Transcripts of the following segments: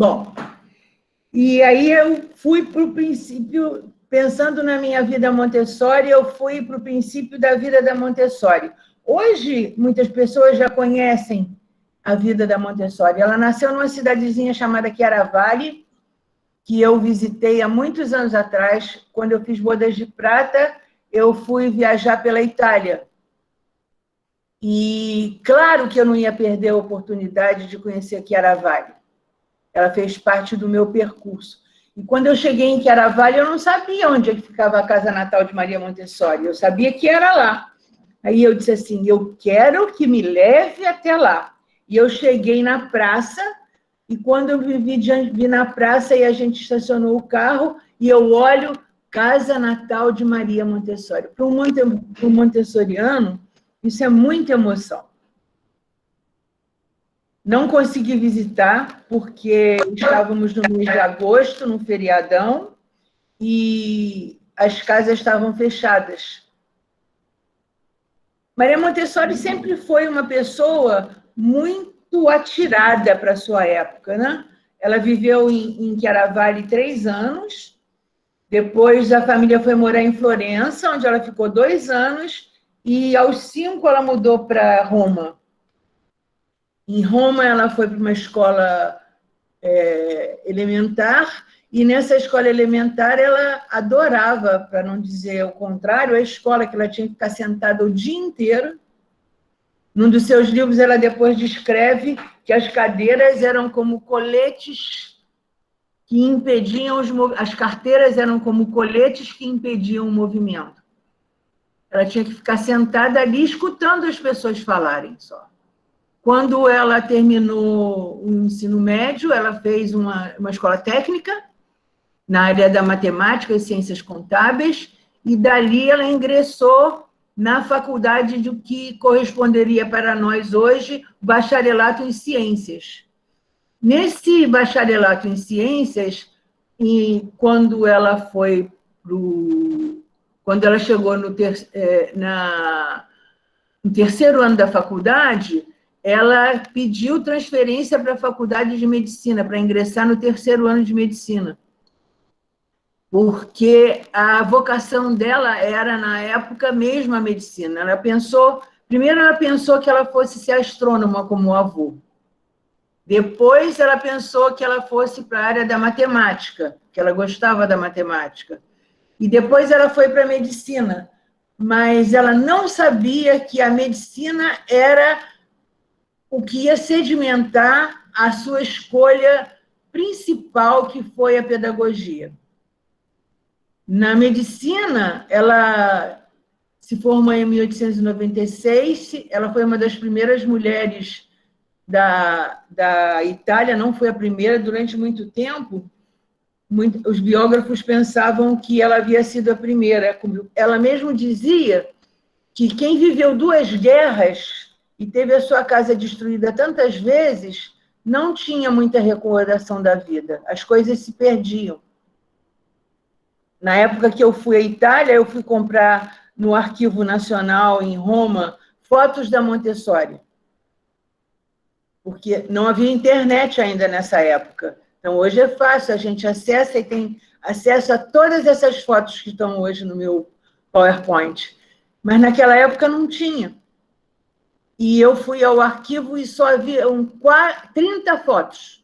Bom, e aí eu fui para o princípio, pensando na minha vida Montessori, eu fui para o princípio da vida da Montessori. Hoje, muitas pessoas já conhecem a vida da Montessori. Ela nasceu numa cidadezinha chamada Chiaravalle, que eu visitei há muitos anos atrás. Quando eu fiz bodas de prata, eu fui viajar pela Itália. E claro que eu não ia perder a oportunidade de conhecer Chiaravalle. Ela fez parte do meu percurso. E quando eu cheguei em Chiaravalle, eu não sabia onde é que ficava a casa natal de Maria Montessori. Eu sabia que era lá. Aí eu disse assim, eu quero que me leve até lá. E eu cheguei na praça, e quando eu vi na praça, e a gente estacionou o carro, e eu olho, Casa Natal de Maria Montessori. Para um montessoriano, isso é muita emoção. Não consegui visitar, porque estávamos no mês de agosto, num feriadão, e as casas estavam fechadas. Maria Montessori sempre foi uma pessoa muito atirada para a sua época, né? Ela viveu em Chiaravalle 3 anos, depois a família foi morar em Florença, onde ela ficou 2 anos, e aos 5 ela mudou para Roma. Em Roma, ela foi para uma escola elementar, e nessa escola elementar ela adorava, para não dizer o contrário, a escola, que ela tinha que ficar sentada o dia inteiro. Num dos seus livros, ela depois descreve que as cadeiras eram como coletes que impediam as carteiras eram como coletes que impediam o movimento. Ela tinha que ficar sentada ali, escutando as pessoas falarem só. Quando ela terminou o ensino médio, ela fez uma escola técnica na área da matemática e ciências contábeis, e dali ela ingressou na faculdade do que corresponderia para nós hoje, bacharelato em ciências. Nesse bacharelato em ciências, e quando ela chegou no terceiro ano da faculdade, ela pediu transferência para a faculdade de medicina, para ingressar no terceiro ano de medicina, porque a vocação dela era, na época, mesmo a medicina. Primeiro ela pensou que ela fosse ser astrônoma, como o avô. Depois ela pensou que ela fosse para a área da matemática, que ela gostava da matemática. E depois ela foi para a medicina, mas ela não sabia que a medicina era o que ia sedimentar a sua escolha principal, que foi a pedagogia. Na medicina, ela se formou em 1896, ela foi uma das primeiras mulheres da Itália, não foi a primeira durante muito tempo. Os biógrafos pensavam que ela havia sido a primeira. Ela mesma dizia que quem viveu 2 guerras e teve a sua casa destruída tantas vezes, não tinha muita recordação da vida, as coisas se perdiam. Na época que eu fui à Itália, eu fui comprar no Arquivo Nacional, em Roma, fotos da Montessori, porque não havia internet ainda nessa época. Então, hoje é fácil, a gente acessa e tem acesso a todas essas fotos que estão hoje no meu PowerPoint. Mas naquela época não tinha. E eu fui ao arquivo e só havia 30 fotos,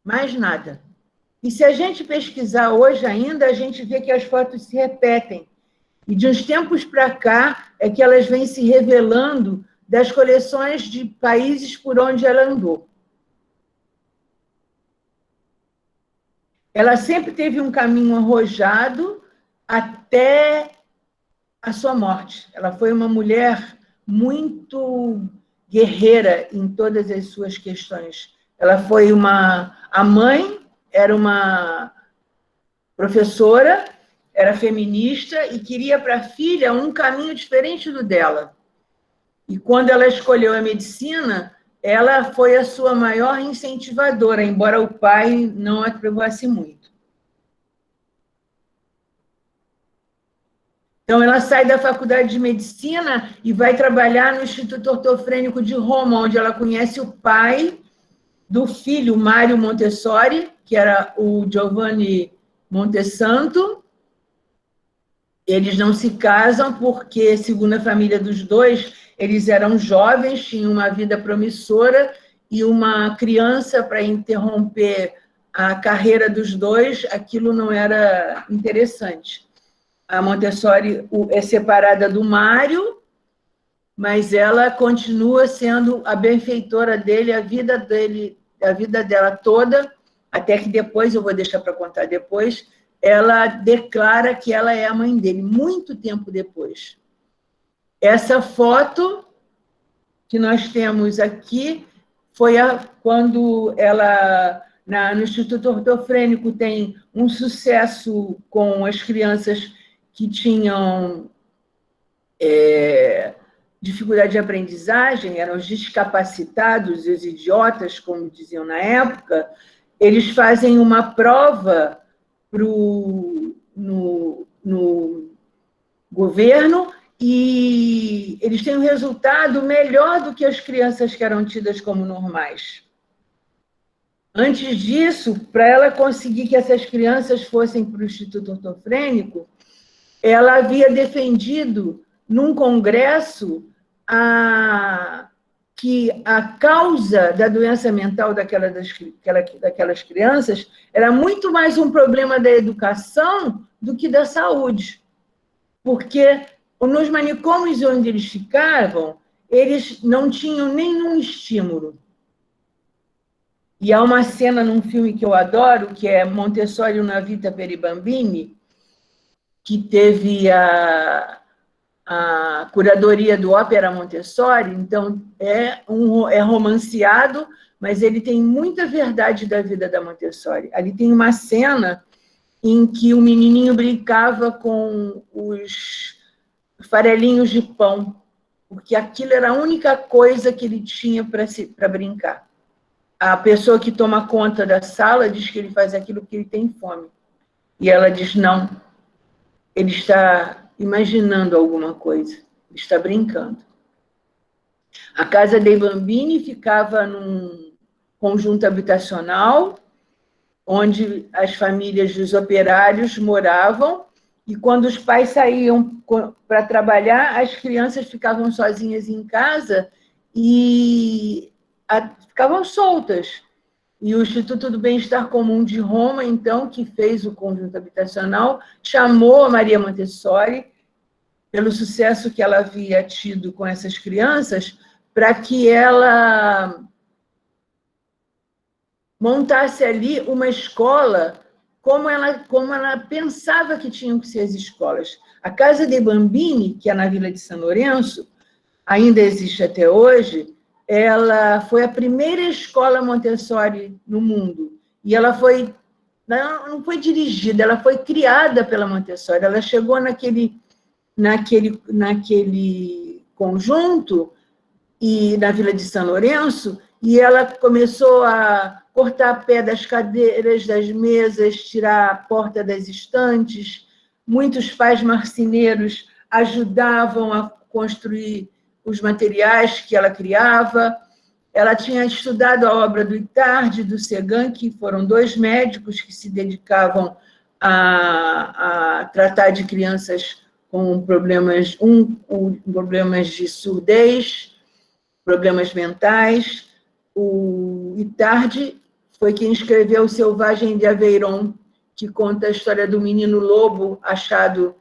mais nada. E se a gente pesquisar hoje ainda, a gente vê que as fotos se repetem. E de uns tempos para cá é que elas vêm se revelando das coleções de países por onde ela andou. Ela sempre teve um caminho arrojado até a sua morte. Ela foi uma mulher muito guerreira em todas as suas questões. Ela foi a mãe, era uma professora, era feminista e queria para a filha um caminho diferente do dela. E quando ela escolheu a medicina, ela foi a sua maior incentivadora, embora o pai não a aprovasse muito. Então, ela sai da faculdade de medicina e vai trabalhar no Instituto Ortofrênico de Roma, onde ela conhece o pai do filho Mário Montessori, que era o Giovanni Montesanto. Eles não se casam porque, segundo a família dos dois, eles eram jovens, tinham uma vida promissora, e uma criança para interromper a carreira dos dois, aquilo não era interessante. A Montessori é separada do Mário, mas ela continua sendo a benfeitora dele, a vida dela toda, até que depois, eu vou deixar para contar depois, ela declara que ela é a mãe dele, muito tempo depois. Essa foto que nós temos aqui foi quando ela, no Instituto Ortofrênico, tem um sucesso com as crianças que tinham dificuldade de aprendizagem, eram os descapacitados, os idiotas, como diziam na época. Eles fazem uma prova no governo e eles têm um resultado melhor do que as crianças que eram tidas como normais. Antes disso, para ela conseguir que essas crianças fossem para o Instituto Ortofrênico, ela havia defendido, num congresso, que a causa da doença mental daquelas crianças era muito mais um problema da educação do que da saúde. Porque nos manicômios onde eles ficavam, eles não tinham nenhum estímulo. E há uma cena num filme que eu adoro, que é Montessori una vita per i bambini, que teve a curadoria do Ópera Montessori, então é romanceado, mas ele tem muita verdade da vida da Montessori. Ali tem uma cena em que o menininho brincava com os farelinhos de pão, porque aquilo era a única coisa que ele tinha para brincar. A pessoa que toma conta da sala diz que ele faz aquilo porque ele tem fome. E ela diz, não, ele está imaginando alguma coisa, está brincando. A Casa dei Bambini ficava num conjunto habitacional, onde as famílias dos operários moravam, e quando os pais saíam para trabalhar, as crianças ficavam sozinhas em casa e ficavam soltas. E o Instituto do Bem-Estar Comum de Roma, então, que fez o conjunto habitacional, chamou a Maria Montessori, pelo sucesso que ela havia tido com essas crianças, para que ela montasse ali uma escola como ela pensava que tinham que ser as escolas. A Casa dei Bambini, que é na Vila de São Lourenço, ainda existe até hoje, ela foi a primeira escola Montessori no mundo. E ela não foi dirigida, ela foi criada pela Montessori. Ela chegou naquele conjunto, e na Vila de São Lourenço, e ela começou a cortar pé das cadeiras, das mesas, tirar a porta das estantes. Muitos pais marceneiros ajudavam a construir os materiais que ela criava. Ela tinha estudado a obra do Itard, do Segan, que foram dois médicos que se dedicavam a tratar de crianças com problemas, problemas de surdez, problemas mentais. O Itard foi quem escreveu O Selvagem de Aveyron, que conta a história do menino lobo achado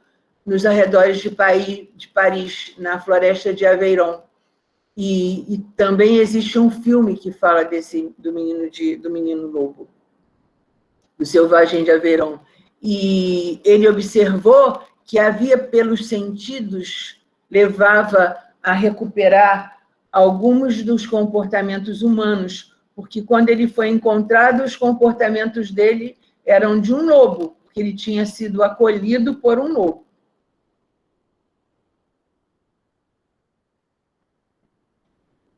nos arredores de Paris, na floresta de Aveyron. E também existe um filme que fala do menino lobo, O Selvagem de Aveyron. E ele observou que havia, pelos sentidos, levava a recuperar alguns dos comportamentos humanos, porque quando ele foi encontrado, os comportamentos dele eram de um lobo, porque ele tinha sido acolhido por um lobo.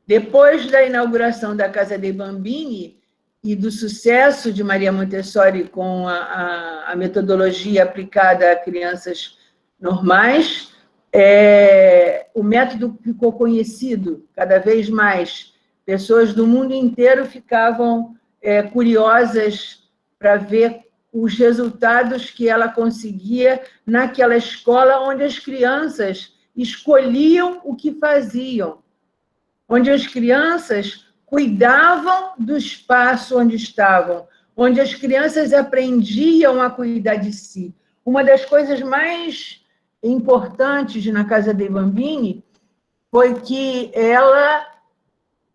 Depois da inauguração da Casa dei Bambini e do sucesso de Maria Montessori com a metodologia aplicada a crianças normais, o método ficou conhecido cada vez mais pessoas do mundo inteiro ficavam curiosas para ver os resultados que ela conseguia naquela escola onde as crianças escolhiam o que faziam, onde as crianças cuidavam do espaço onde estavam, onde as crianças aprendiam a cuidar de si. Uma das coisas mais importantes na Casa dei Bambini foi que ela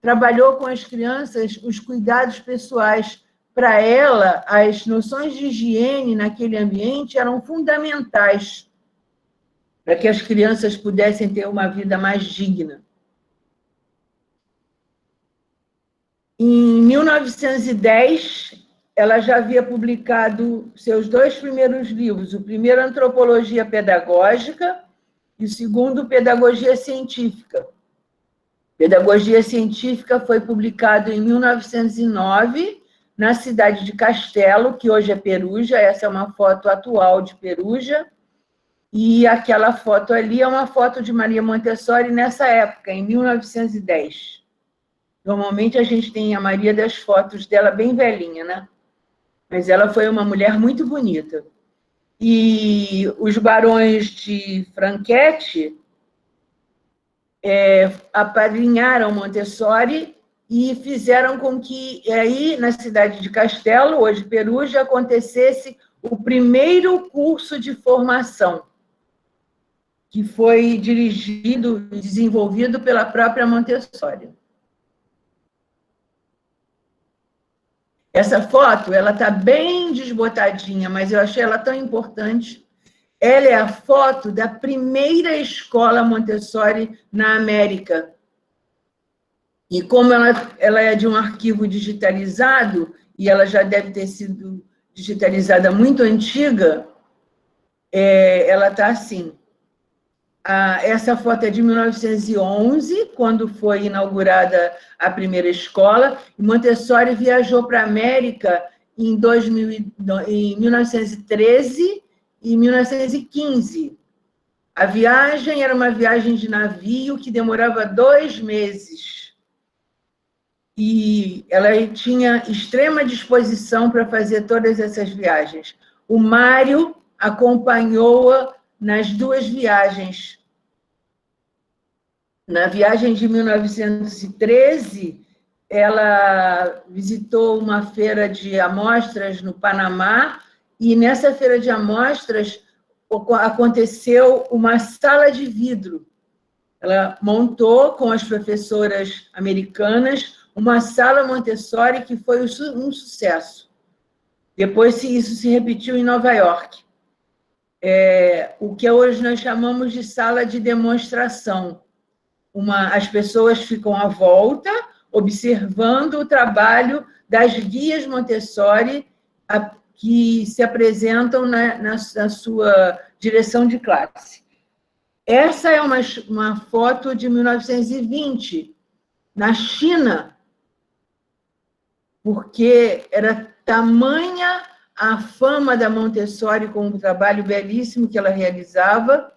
trabalhou com as crianças os cuidados pessoais. Para ela, as noções de higiene naquele ambiente eram fundamentais para que as crianças pudessem ter uma vida mais digna. Em 1910, ela já havia publicado seus 2 primeiros livros, o primeiro, Antropologia Pedagógica, e o segundo, Pedagogia Científica. Pedagogia Científica foi publicado em 1909, na cidade de Castelo, que hoje é Perugia. Essa é uma foto atual de Perugia, e aquela foto ali é uma foto de Maria Montessori nessa época, em 1910. Normalmente a gente tem a maioria das fotos dela bem velhinha, né? Mas ela foi uma mulher muito bonita. E os barões de Franchetti apadrinharam Montessori e fizeram com que aí, na cidade de Castelo, hoje Perugia, acontecesse o primeiro curso de formação, que foi dirigido e desenvolvido pela própria Montessori. Essa foto, ela está bem desbotadinha, mas eu achei ela tão importante. Ela é a foto da primeira escola Montessori na América. E como ela é de um arquivo digitalizado, e ela já deve ter sido digitalizada muito antiga, ela está assim. Essa foto é de 1911, quando foi inaugurada a primeira escola, e Montessori viajou para a América em 1913 e 1915. A viagem era uma viagem de navio que demorava 2 meses. E ela tinha extrema disposição para fazer todas essas viagens. O Mário acompanhou-a nas 2 viagens. Na viagem de 1913, ela visitou uma feira de amostras no Panamá, e nessa feira de amostras aconteceu uma sala de vidro. Ela montou com as professoras americanas uma sala Montessori que foi um sucesso. Depois isso se repetiu em Nova York. O que hoje nós chamamos de sala de demonstração. As pessoas ficam à volta, observando o trabalho das guias Montessori que se apresentam na sua direção de classe. Essa é uma foto de 1920, na China, porque era tamanha a fama da Montessori com o trabalho belíssimo que ela realizava,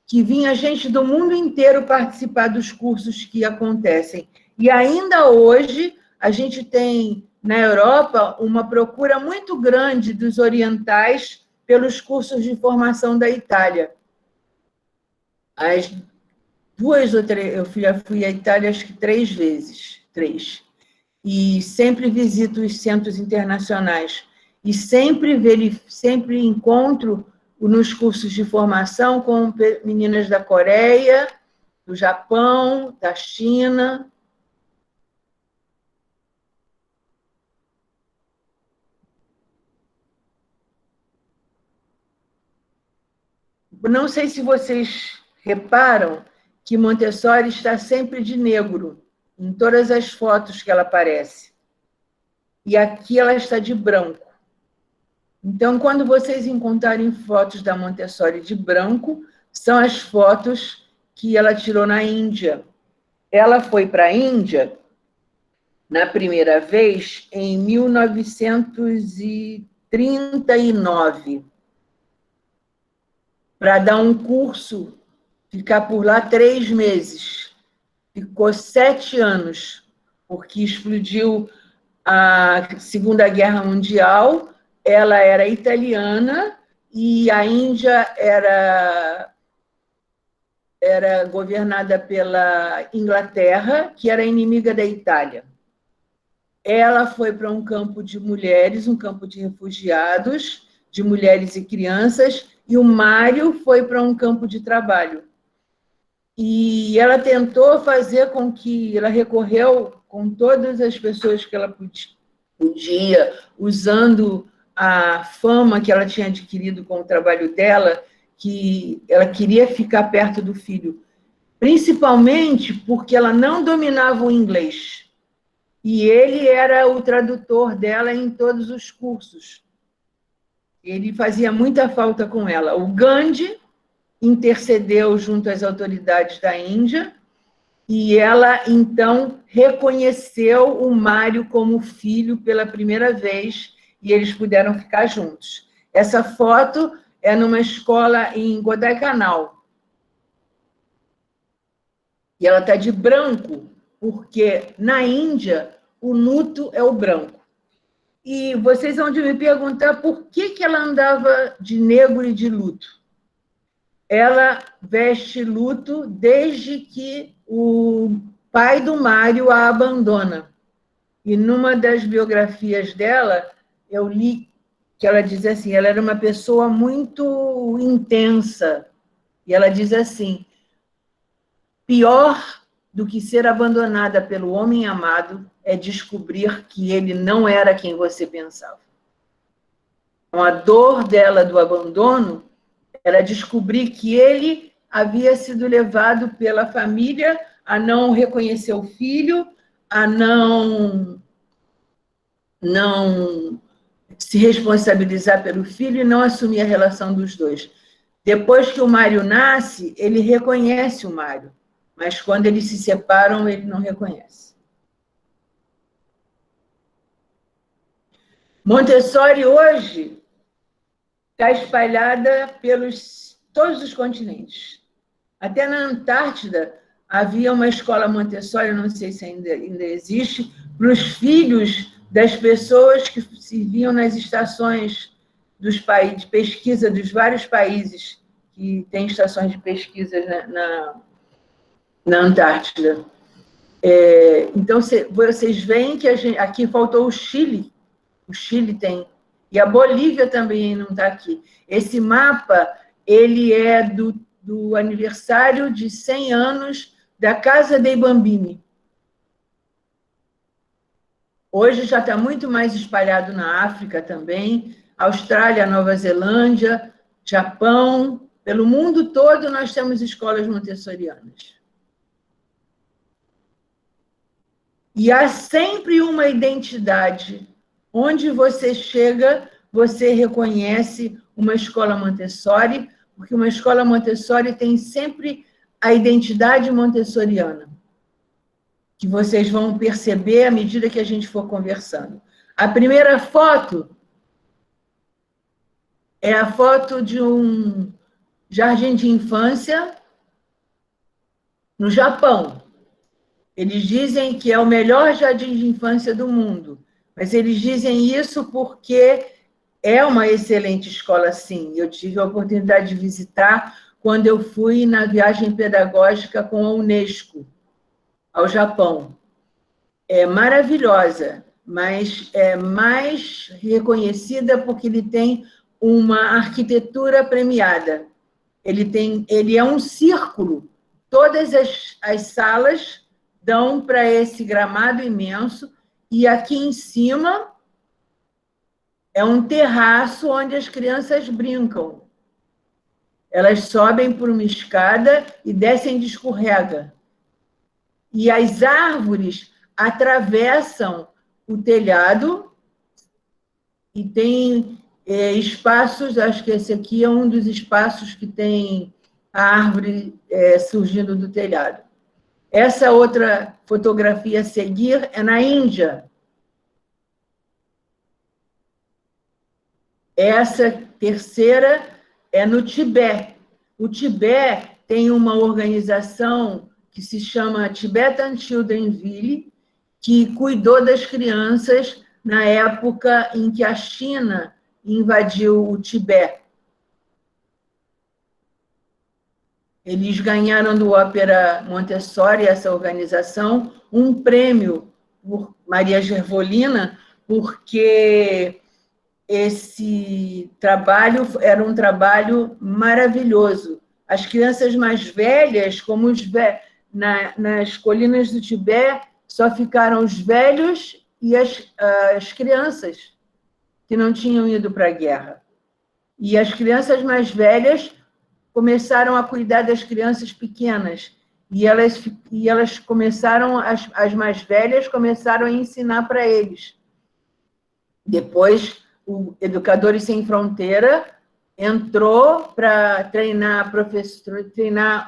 que vinha gente do mundo inteiro participar dos cursos que acontecem. E ainda hoje, a gente tem, na Europa, uma procura muito grande dos orientais pelos cursos de formação da Itália. As 2 ou 3, eu já fui à Itália acho que 3 vezes, 3. E sempre visito os centros internacionais. E sempre encontro nos cursos de formação com meninas da Coreia, do Japão, da China. Não sei se vocês reparam que Montessori está sempre de negro, em todas as fotos que ela aparece. E aqui ela está de branco. Então, quando vocês encontrarem fotos da Montessori de branco, são as fotos que ela tirou na Índia. Ela foi para a Índia, na primeira vez, em 1939, para dar um curso, ficar por lá 3 meses. Ficou 7 anos. porque explodiu a Segunda Guerra Mundial, ela era italiana e a Índia era governada pela Inglaterra, que era inimiga da Itália. Ela foi para um campo de mulheres, um campo de refugiados, de mulheres e crianças, e o Mário foi para um campo de trabalho. E ela tentou fazer com que... Ela recorreu com todas as pessoas que ela podia, usando a fama que ela tinha adquirido com o trabalho dela, que ela queria ficar perto do filho, principalmente porque ela não dominava o inglês. E ele era o tradutor dela em todos os cursos. Ele fazia muita falta com ela. O Gandhi intercedeu junto às autoridades da Índia e ela, então, reconheceu o Mário como filho pela primeira vez e eles puderam ficar juntos. Essa foto é numa escola em Godaicanal. E ela está de branco, porque na Índia o luto é o branco. E vocês vão me perguntar por que ela andava de negro e de luto. Ela veste luto desde que o pai do Mário a abandona. E numa das biografias dela, eu li que ela diz assim, ela era uma pessoa muito intensa. E ela diz assim, pior do que ser abandonada pelo homem amado é descobrir que ele não era quem você pensava. Então, a dor dela do abandono era descobrir que ele havia sido levado pela família a não reconhecer o filho, a não se responsabilizar pelo filho e não assumir a relação dos dois. Depois que o Mário nasce, ele reconhece o Mário, mas quando eles se separam, ele não reconhece. Montessori, hoje, está espalhada pelos todos os continentes. Até na Antártida, havia uma escola Montessori, não sei se ainda existe, para os filhos das pessoas que serviam nas estações dos países, de pesquisa dos vários países que têm estações de pesquisa na Antártida. Então, vocês veem que aqui faltou o Chile tem, e a Bolívia também não está aqui. Esse mapa, ele é do aniversário de 100 anos da Casa dei Bambini. Hoje já está muito mais espalhado na África também, Austrália, Nova Zelândia, Japão, pelo mundo todo nós temos escolas montessorianas. E há sempre uma identidade. Onde você chega, você reconhece uma escola Montessori, porque uma escola Montessori tem sempre a identidade montessoriana, que vocês vão perceber à medida que a gente for conversando. A primeira foto é a foto de um jardim de infância no Japão. Eles dizem que é o melhor jardim de infância do mundo, mas eles dizem isso porque é uma excelente escola, sim. Eu tive a oportunidade de visitar quando eu fui na viagem pedagógica com a Unesco ao Japão. É maravilhosa, mas é mais reconhecida porque ele tem uma arquitetura premiada. Ele é um círculo. Todas as salas dão para esse gramado imenso, e aqui em cima é um terraço onde as crianças brincam. Elas sobem por uma escada e descem de escorrega. E as árvores atravessam o telhado e tem espaços, acho que esse aqui é um dos espaços que tem a árvore surgindo do telhado. Essa outra fotografia a seguir é na Índia. Essa terceira é no Tibete. O Tibete tem uma organização que se chama Tibetan Childrenville, que cuidou das crianças na época em que a China invadiu o Tibete. Eles ganharam do Ópera Montessori, essa organização, um prêmio por Maria Gervolina, porque esse trabalho era um trabalho maravilhoso. As crianças mais velhas, como nas colinas do Tibete, só ficaram os velhos e as crianças que não tinham ido para a guerra. E as crianças mais velhas começaram a cuidar das crianças pequenas. E elas começaram, as mais velhas começaram a ensinar para eles. Depois, o Educadores Sem Fronteira entrou para treinar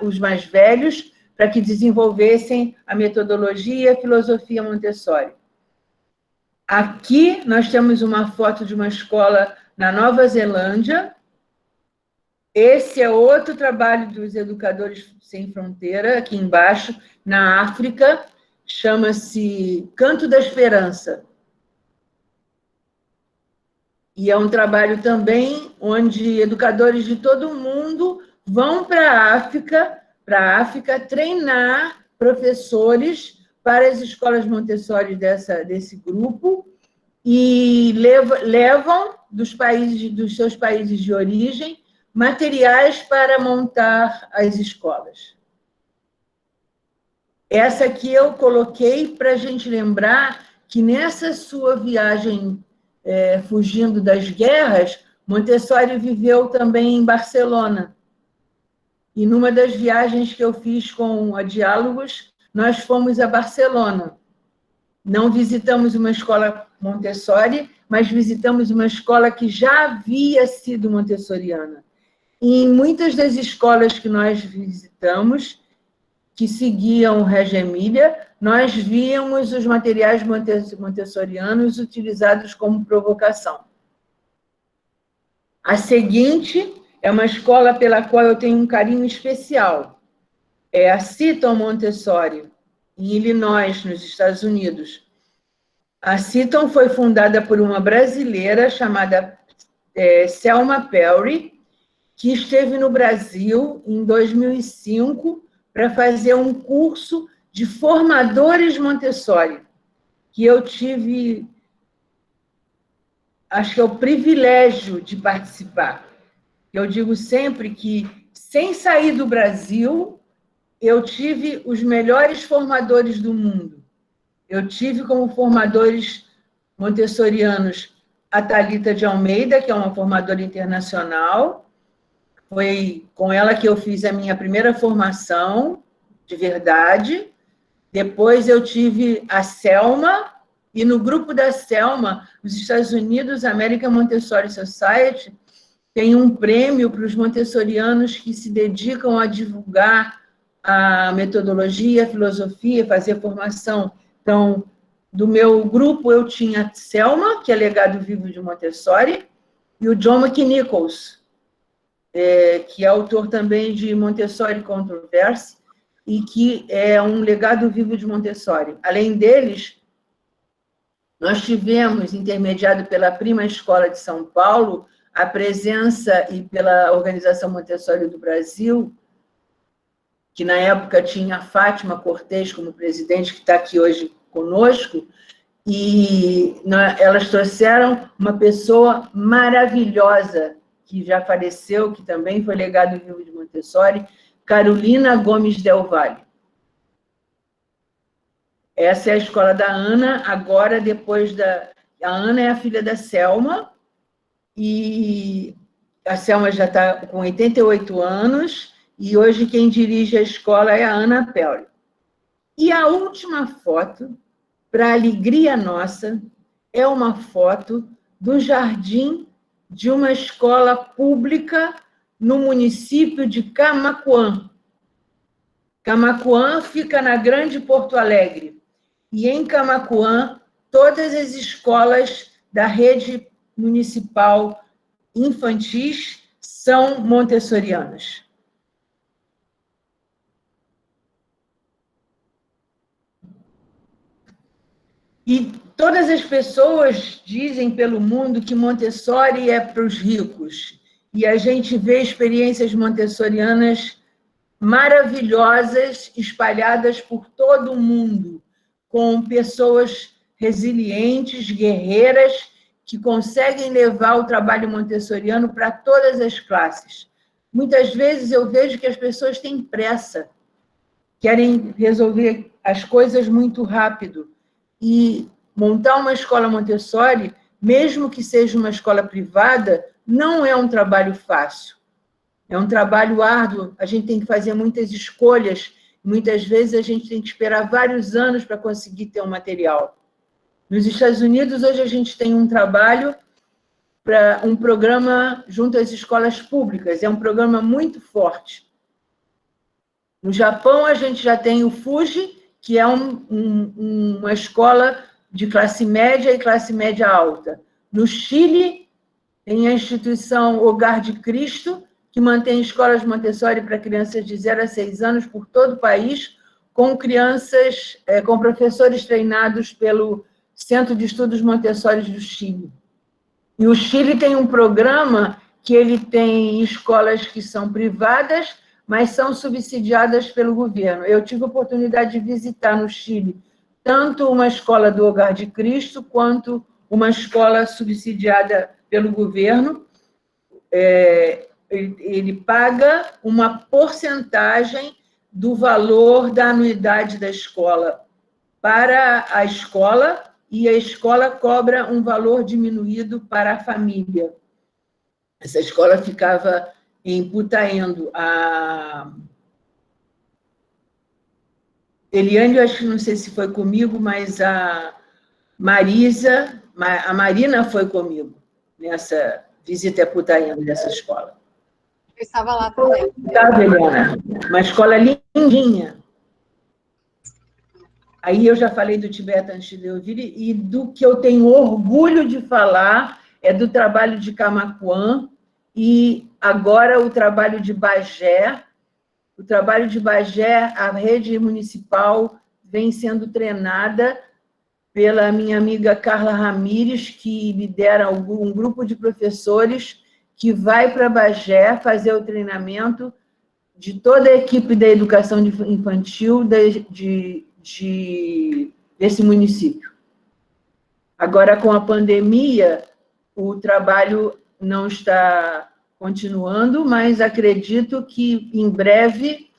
os mais velhos para que desenvolvessem a metodologia e a filosofia Montessori. Aqui nós temos uma foto de uma escola na Nova Zelândia. Esse é outro trabalho dos Educadores Sem Fronteira, aqui embaixo, na África, chama-se Canto da Esperança. E é um trabalho também onde educadores de todo o mundo vão para a África treinar professores para as escolas Montessori desse grupo e levam dos seus países de origem materiais para montar as escolas. Essa aqui eu coloquei para a gente lembrar que nessa sua viagem fugindo das guerras, Montessori viveu também em Barcelona. E numa das viagens que eu fiz com a Diálogos, nós fomos a Barcelona. Não visitamos uma escola Montessori, mas visitamos uma escola que já havia sido montessoriana. E em muitas das escolas que nós visitamos, que seguiam Reggio Emília, nós víamos os materiais montessorianos utilizados como provocação. A seguinte é uma escola pela qual eu tenho um carinho especial. É a Seton Montessori, em Illinois, nos Estados Unidos. A Seton foi fundada por uma brasileira chamada Selma Perry, que esteve no Brasil em 2005 para fazer um curso de formadores Montessori, que eu tive, acho que é o privilégio de participar. Eu digo sempre que, sem sair do Brasil, eu tive os melhores formadores do mundo. Eu tive como formadores montessorianos a Thalita de Almeida, que é uma formadora internacional. Foi com ela que eu fiz a minha primeira formação, de verdade. Depois eu tive a Selma, e no grupo da Selma, os Estados Unidos, American Montessori Society, tem um prêmio para os montessorianos que se dedicam a divulgar a metodologia, a filosofia, fazer formação. Então, do meu grupo, eu tinha a Selma, que é legado vivo de Montessori, e o John McNichols, que é autor também de Montessori Controversy, e que é um legado vivo de Montessori. Além deles, nós tivemos, intermediado pela Prima Escola de São Paulo, a presença, e pela Organização Montessori do Brasil, que na época tinha a Fátima Cortez como presidente, que está aqui hoje conosco, e elas trouxeram uma pessoa maravilhosa, que já faleceu, que também foi legado vivo de Montessori, Carolina Gomes Del Valle. Essa é a escola da Ana, agora, depois da... A Ana é a filha da Selma, e a Selma já está com 88 anos, e hoje quem dirige a escola é a Ana Perry. E a última foto, para alegria nossa, é uma foto do jardim de uma escola pública no município de Camaquã. Camaquã fica na Grande Porto Alegre. E em Camaquã, todas as escolas da rede municipal infantis são montessorianas. E todas as pessoas dizem pelo mundo que Montessori é para os ricos. E a gente vê experiências montessorianas maravilhosas espalhadas por todo o mundo, com pessoas resilientes, guerreiras, que conseguem levar o trabalho montessoriano para todas as classes. Muitas vezes eu vejo que as pessoas têm pressa, querem resolver as coisas muito rápido. E montar uma escola Montessori, mesmo que seja uma escola privada, não é um trabalho fácil. É um trabalho árduo, a gente tem que fazer muitas escolhas, muitas vezes a gente tem que esperar vários anos para conseguir ter um material. Nos Estados Unidos, hoje a gente tem um trabalho para um programa junto às escolas públicas, é um programa muito forte. No Japão, a gente já tem o Fuji, que é uma escola de classe média e classe média alta. No Chile, tem a instituição Hogar de Cristo, que mantém escolas Montessori para crianças de 0 a 6 anos por todo o país, com crianças, com professores treinados pelo Centro de Estudos Montessori do Chile. E o Chile tem um programa que ele tem escolas que são privadas, mas são subsidiadas pelo governo. Eu tive a oportunidade de visitar no Chile tanto uma escola do Hogar de Cristo, quanto uma escola subsidiada pelo governo. Ele paga uma porcentagem do valor da anuidade da escola para a escola, e a escola cobra um valor diminuído para a família. Essa escola ficava em Putaendo. A Eliane, eu acho que não sei se foi comigo, mas a Marisa, a Marina foi comigo nessa visita a Putaendo, dessa escola. Eu estava lá também. Estava, Eliana. Uma escola lindinha. Aí eu já falei do Tibete antes de eu vir, e do que eu tenho orgulho de falar é do trabalho de Camaquã, e agora o trabalho de Bagé. O trabalho de Bagé, a rede municipal vem sendo treinada pela minha amiga Carla Ramires, que lidera um grupo de professores que vai para Bagé fazer o treinamento de toda a equipe da educação infantil desse município. Agora, com a pandemia, o trabalho não está continuando, mas acredito que, em breve,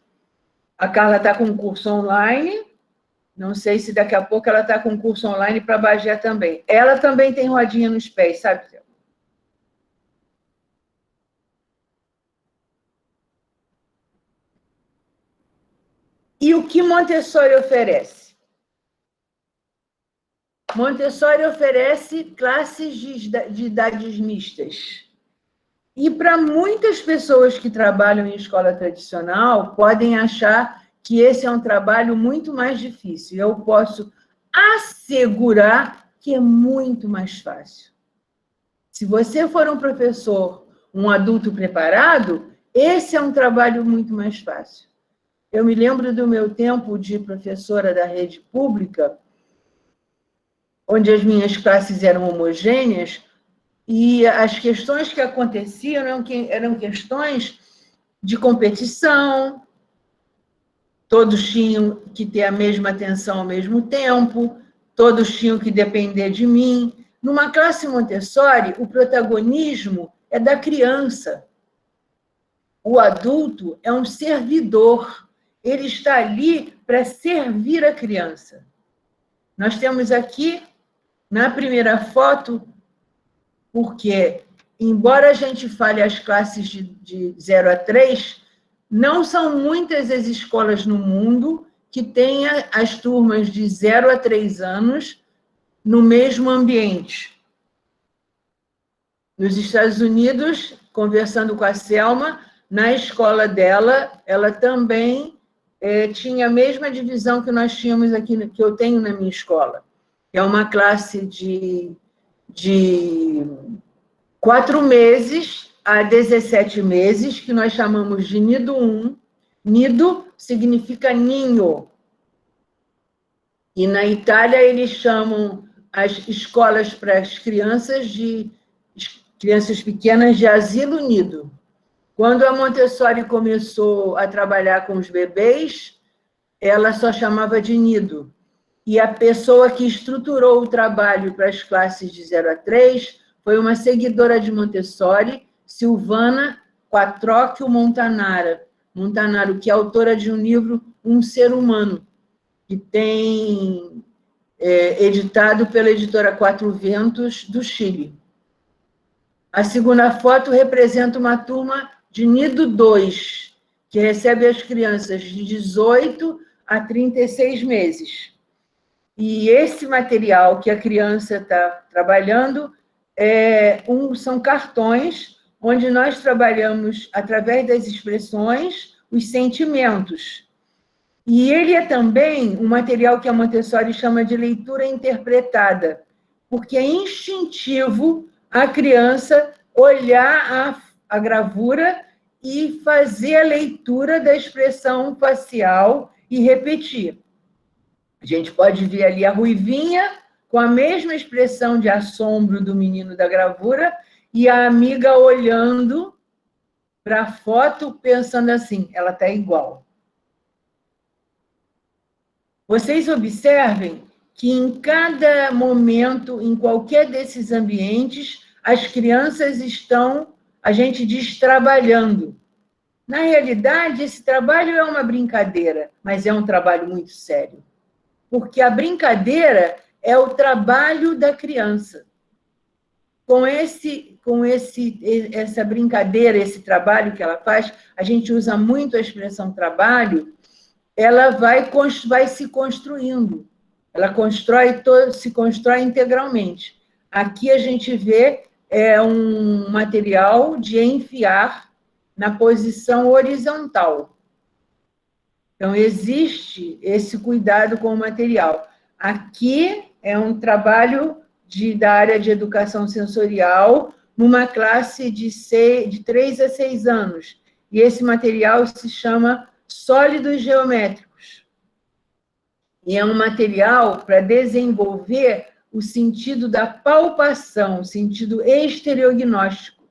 a Carla está com um curso online, não sei se daqui a pouco ela está com um curso online para Bagé também. Ela também tem rodinha nos pés, sabe? E o que Montessori oferece? Montessori oferece classes de idades mistas. E para muitas pessoas que trabalham em escola tradicional, podem achar que esse é um trabalho muito mais difícil. Eu posso assegurar que é muito mais fácil. Se você for um professor, um adulto preparado, esse é um trabalho muito mais fácil. Eu me lembro do meu tempo de professora da rede pública, onde as minhas classes eram homogêneas, e as questões que aconteciam eram questões de competição, todos tinham que ter a mesma atenção ao mesmo tempo, todos tinham que depender de mim. Numa classe Montessori, o protagonismo é da criança. O adulto é um servidor, ele está ali para servir a criança. Nós temos aqui, na primeira foto, porque, embora a gente fale as classes de 0 a 3, não são muitas as escolas no mundo que tenham as turmas de 0 a 3 anos no mesmo ambiente. Nos Estados Unidos, conversando com a Selma, na escola dela, ela também tinha a mesma divisão que nós tínhamos aqui, que eu tenho na minha escola. É uma classe de 4 meses a 17 meses, que nós chamamos de Nido 1. Nido significa ninho. E na Itália eles chamam as escolas para as crianças pequenas de asilo nido. Quando a Montessori começou a trabalhar com os bebês, ela só chamava de nido. E a pessoa que estruturou o trabalho para as classes de 0 a 3 foi uma seguidora de Montessori, Silvana Quattrocchio Montanaro, que é autora de um livro Um Ser Humano, que tem editado pela editora Quatro Ventos, do Chile. A segunda foto representa uma turma de Nido 2, que recebe as crianças de 18 a 36 meses. E esse material que a criança está trabalhando são cartões onde nós trabalhamos, através das expressões, os sentimentos. E ele é também um material que a Montessori chama de leitura interpretada, porque é instintivo a criança olhar a gravura e fazer a leitura da expressão facial e repetir. A gente pode ver ali a ruivinha com a mesma expressão de assombro do menino da gravura e a amiga olhando para a foto pensando assim, ela está igual. Vocês observem que em cada momento, em qualquer desses ambientes, as crianças estão, a gente diz, trabalhando. Na realidade, esse trabalho é uma brincadeira, mas é um trabalho muito sério. Porque a brincadeira é o trabalho da criança. Com essa brincadeira, esse trabalho que ela faz, a gente usa muito a expressão trabalho, ela vai se construindo. Ela se constrói integralmente. Aqui a gente vê um material de enfiar na posição horizontal. Então, existe esse cuidado com o material. Aqui é um trabalho da área de educação sensorial, numa classe de 3 a 6 anos. E esse material se chama Sólidos Geométricos. E é um material para desenvolver o sentido da palpação, o sentido estereognóstico.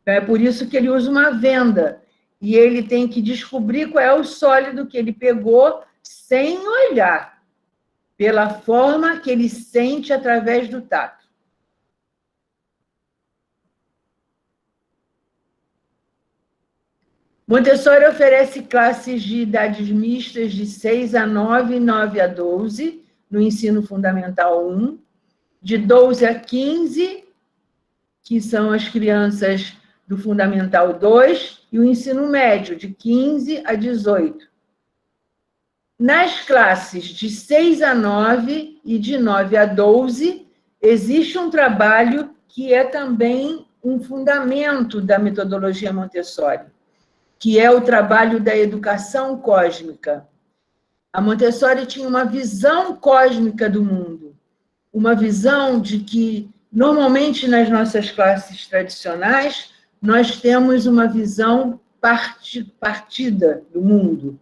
Então, é por isso que ele usa uma venda. E ele tem que descobrir qual é o sólido que ele pegou sem olhar, pela forma que ele sente através do tato. Montessori oferece classes de idades mistas de 6 a 9 e 9 a 12, no ensino fundamental 1, de 12 a 15, que são as crianças do fundamental 2, e o ensino médio, de 15 a 18. Nas classes de 6 a 9 e de 9 a 12, existe um trabalho que é também um fundamento da metodologia Montessori, que é o trabalho da educação cósmica. A Montessori tinha uma visão cósmica do mundo, uma visão de que, normalmente, nas nossas classes tradicionais, nós temos uma visão partida do mundo.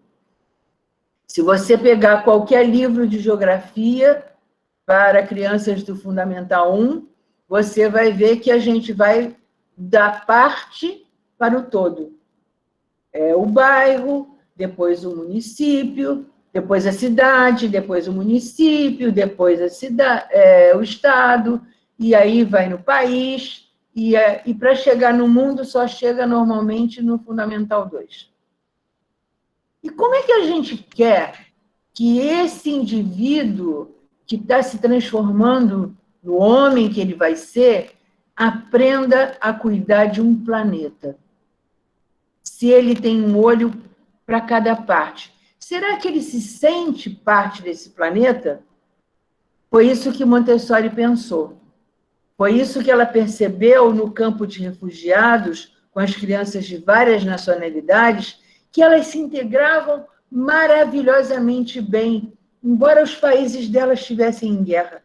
Se você pegar qualquer livro de geografia para crianças do Fundamental 1, você vai ver que a gente vai da parte para o todo. O bairro, depois o município, depois a cidade, depois o município, depois o estado, e aí vai no país, e para chegar no mundo só chega normalmente no Fundamental 2. E como é que a gente quer que esse indivíduo que está se transformando no homem que ele vai ser, aprenda a cuidar de um planeta? Se ele tem um olho para cada parte. Será que ele se sente parte desse planeta? Foi isso que Montessori pensou. Foi isso que ela percebeu no campo de refugiados, com as crianças de várias nacionalidades, que elas se integravam maravilhosamente bem, embora os países delas estivessem em guerra.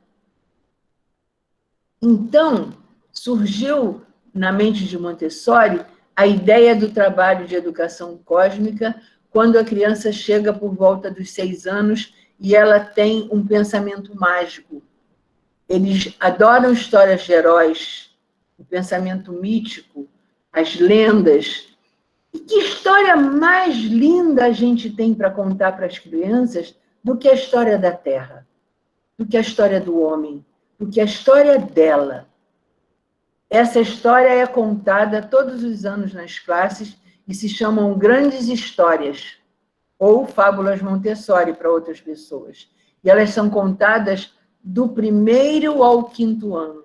Então, surgiu na mente de Montessori a ideia do trabalho de educação cósmica quando a criança chega por volta dos 6 anos e ela tem um pensamento mágico. Eles adoram histórias de heróis, o pensamento mítico, as lendas. E que história mais linda a gente tem para contar para as crianças do que a história da Terra, do que a história do homem, do que a história dela. Essa história é contada todos os anos nas classes e se chamam grandes histórias, ou fábulas Montessori para outras pessoas. E elas são contadas do 1º ao 5º ano.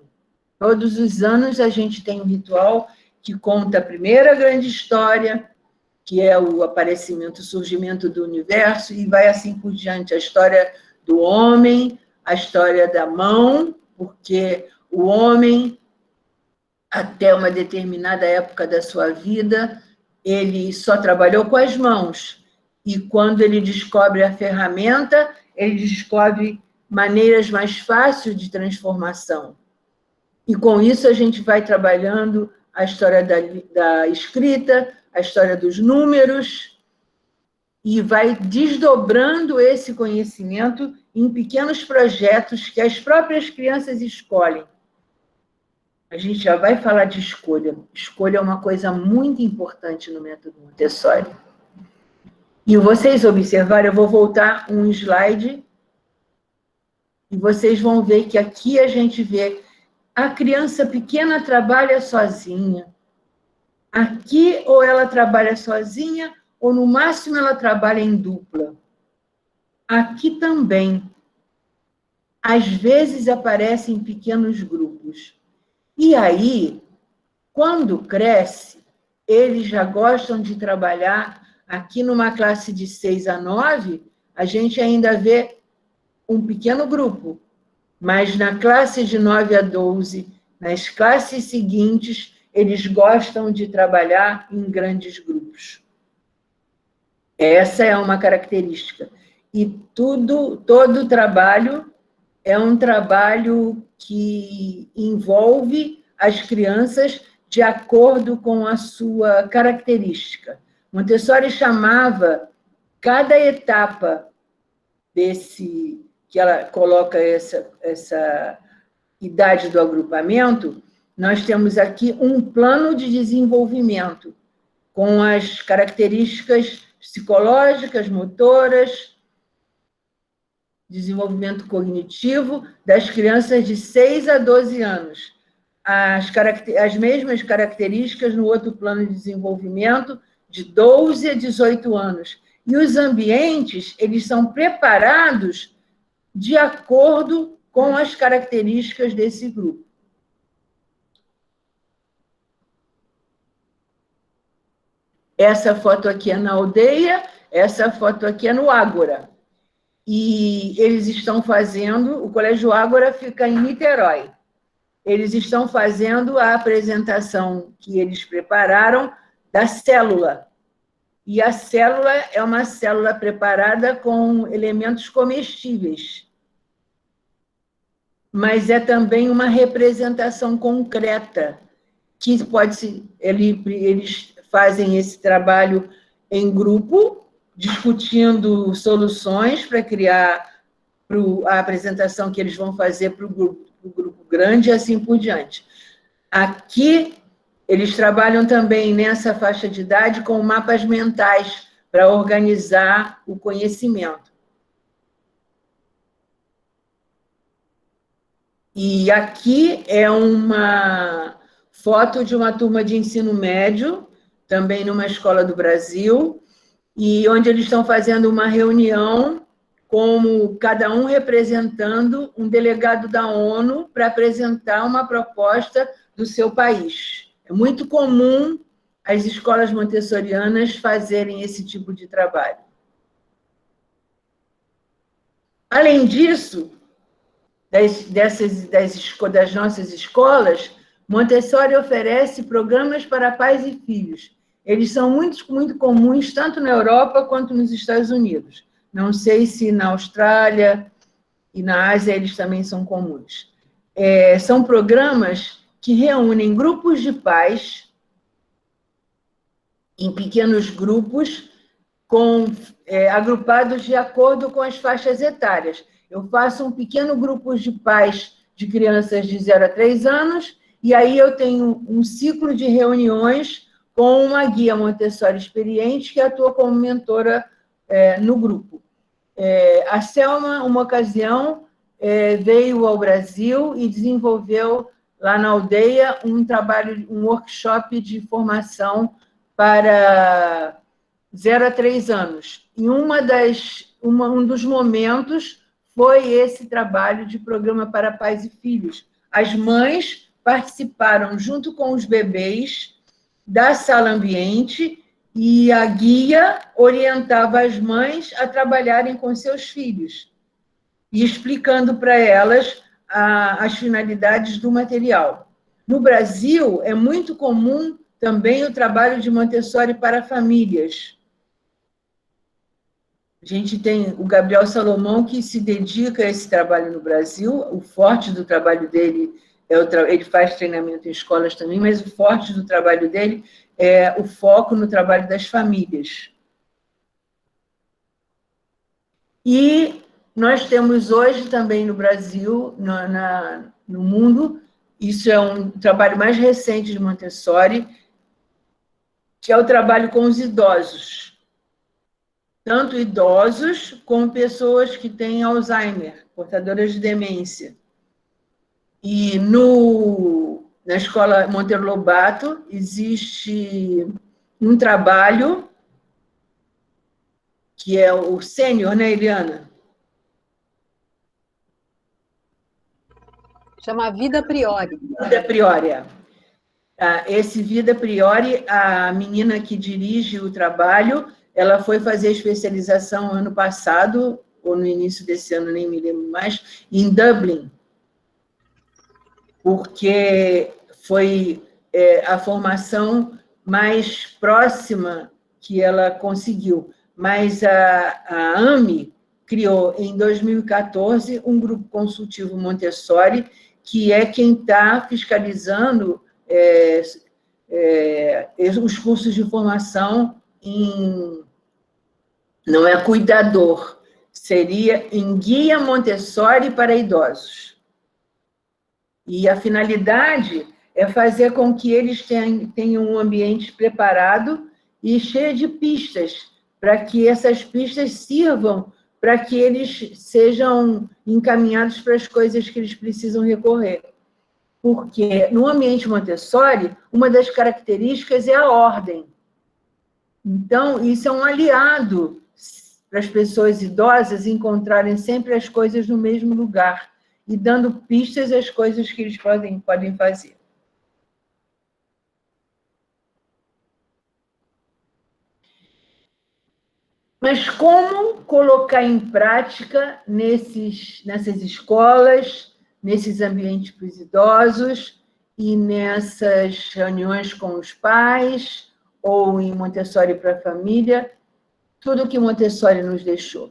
Todos os anos a gente tem um ritual que conta a primeira grande história, que é o aparecimento, o surgimento do universo, e vai assim por diante, a história do homem, a história da mão, porque o homem, até uma determinada época da sua vida, ele só trabalhou com as mãos, e quando ele descobre a ferramenta, ele descobre maneiras mais fáceis de transformação. E com isso a gente vai trabalhando a história da escrita, a história dos números, e vai desdobrando esse conhecimento em pequenos projetos que as próprias crianças escolhem. A gente já vai falar de escolha. Escolha é uma coisa muito importante no método Montessori. E vocês observaram, eu vou voltar um slide, e vocês vão ver que aqui a gente vê a criança pequena trabalha sozinha. Aqui, ou ela trabalha sozinha, ou no máximo ela trabalha em dupla. Aqui também. Às vezes aparecem pequenos grupos. E aí, quando cresce, eles já gostam de trabalhar. Aqui numa classe de 6 a 9, a gente ainda vê um pequeno grupo. Mas na classe de 9 a 12, nas classes seguintes, eles gostam de trabalhar em grandes grupos. Essa é uma característica. E todo trabalho é um trabalho que envolve as crianças de acordo com a sua característica. Montessori chamava cada etapa desse, que ela coloca essa idade do agrupamento, nós temos aqui um plano de desenvolvimento, com as características psicológicas, motoras, desenvolvimento cognitivo das crianças de 6 a 12 anos. As mesmas características no outro plano de desenvolvimento, de 12 a 18 anos. E os ambientes, eles são preparados de acordo com as características desse grupo. Essa foto aqui é na aldeia, essa foto aqui é no Ágora. E eles estão fazendo, o Colégio Ágora fica em Niterói. Eles estão fazendo a apresentação que eles prepararam da célula. E a célula é uma célula preparada com elementos comestíveis. Mas é também uma representação concreta, que pode ser, eles fazem esse trabalho em grupo, discutindo soluções para criar a apresentação que eles vão fazer para o grupo grande e assim por diante. Aqui, eles trabalham também nessa faixa de idade com mapas mentais para organizar o conhecimento. E aqui é uma foto de uma turma de ensino médio, também numa escola do Brasil, e onde eles estão fazendo uma reunião, como cada um representando um delegado da ONU para apresentar uma proposta do seu país. É muito comum as escolas montessorianas fazerem esse tipo de trabalho. Além disso, das nossas escolas, Montessori oferece programas para pais e filhos. Eles são muito comuns, tanto na Europa quanto nos Estados Unidos. Não sei se na Austrália e na Ásia eles também são comuns. São programas que reúnem grupos de pais em pequenos grupos agrupados de acordo com as faixas etárias. Eu faço um pequeno grupo de pais de crianças de 0 a 3 anos, e aí eu tenho um ciclo de reuniões com uma guia Montessori experiente que atua como mentora no grupo. A Selma, uma ocasião, veio ao Brasil e desenvolveu lá na aldeia um workshop de formação para 0 a 3 anos. E um dos momentos foi esse trabalho de programa para pais e filhos. As mães participaram, junto com os bebês, da sala ambiente, e a guia orientava as mães a trabalharem com seus filhos, e explicando para elas as finalidades do material. No Brasil, é muito comum também o trabalho de Montessori para famílias. A gente tem o Gabriel Salomão, que se dedica a esse trabalho no Brasil. O forte do trabalho dele ele faz treinamento em escolas também, mas o forte do trabalho dele é o foco no trabalho das famílias. E nós temos hoje também no Brasil, no mundo, isso é um trabalho mais recente de Montessori, que é o trabalho com os idosos. Tanto idosos como pessoas que têm Alzheimer, portadoras de demência. E na escola Monteiro Lobato existe um trabalho que é o sênior, né, Eliana? Chama Vida Priori. Vida Priori. Esse Vida Priori, a menina que dirige o trabalho, ela foi fazer especialização ano passado, ou no início desse ano, nem me lembro mais, em Dublin, porque foi a formação mais próxima que ela conseguiu. Mas a AME criou, em 2014, um grupo consultivo Montessori, que é quem está fiscalizando os cursos de formação não é cuidador, seria em guia Montessori para idosos. E a finalidade é fazer com que eles tenham um ambiente preparado e cheio de pistas, para que essas pistas sirvam para que eles sejam encaminhados para as coisas que eles precisam recorrer. Porque no ambiente Montessori, uma das características é a ordem. Então, isso é um aliado para as pessoas idosas encontrarem sempre as coisas no mesmo lugar e dando pistas às coisas que eles podem fazer. Mas como colocar em prática nessas escolas, nesses ambientes para os idosos e nessas reuniões com os pais ou em Montessori para a família, tudo que Montessori nos deixou?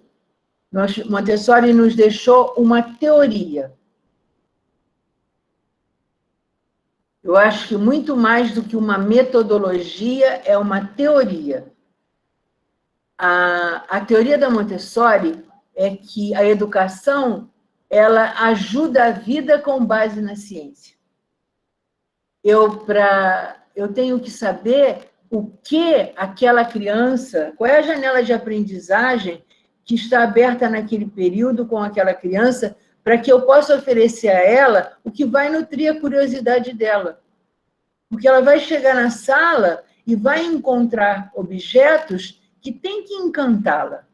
Montessori nos deixou uma teoria. Eu acho que muito mais do que uma metodologia, é uma teoria. A teoria da Montessori é que a educação ela ajuda a vida com base na ciência. Eu tenho que saber o que aquela criança, qual é a janela de aprendizagem que está aberta naquele período com aquela criança, para que eu possa oferecer a ela o que vai nutrir a curiosidade dela. Porque ela vai chegar na sala e vai encontrar objetos que têm que encantá-la.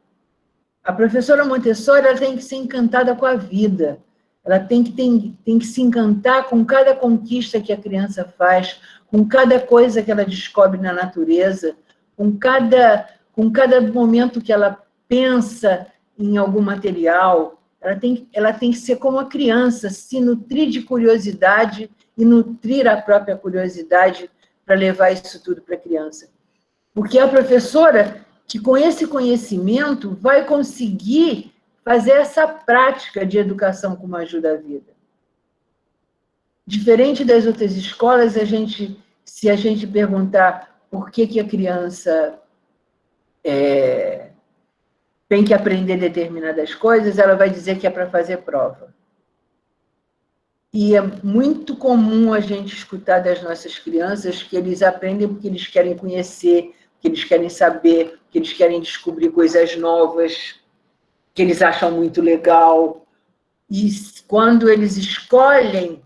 A professora Montessori ela tem que ser encantada com a vida. Ela tem que se encantar com cada conquista que a criança faz, com cada coisa que ela descobre na natureza, com cada momento que ela pensa em algum material. Ela tem que ser como a criança, se nutrir de curiosidade e nutrir a própria curiosidade para levar isso tudo para a criança. Porque a professora, que com esse conhecimento vai conseguir fazer essa prática de educação como ajuda à vida. Diferente das outras escolas, se a gente perguntar por que a criança tem que aprender determinadas coisas, ela vai dizer que é para fazer prova. E é muito comum a gente escutar das nossas crianças que eles aprendem porque eles querem conhecer, porque eles querem saber, porque eles querem descobrir coisas novas, que eles acham muito legal. E quando eles escolhem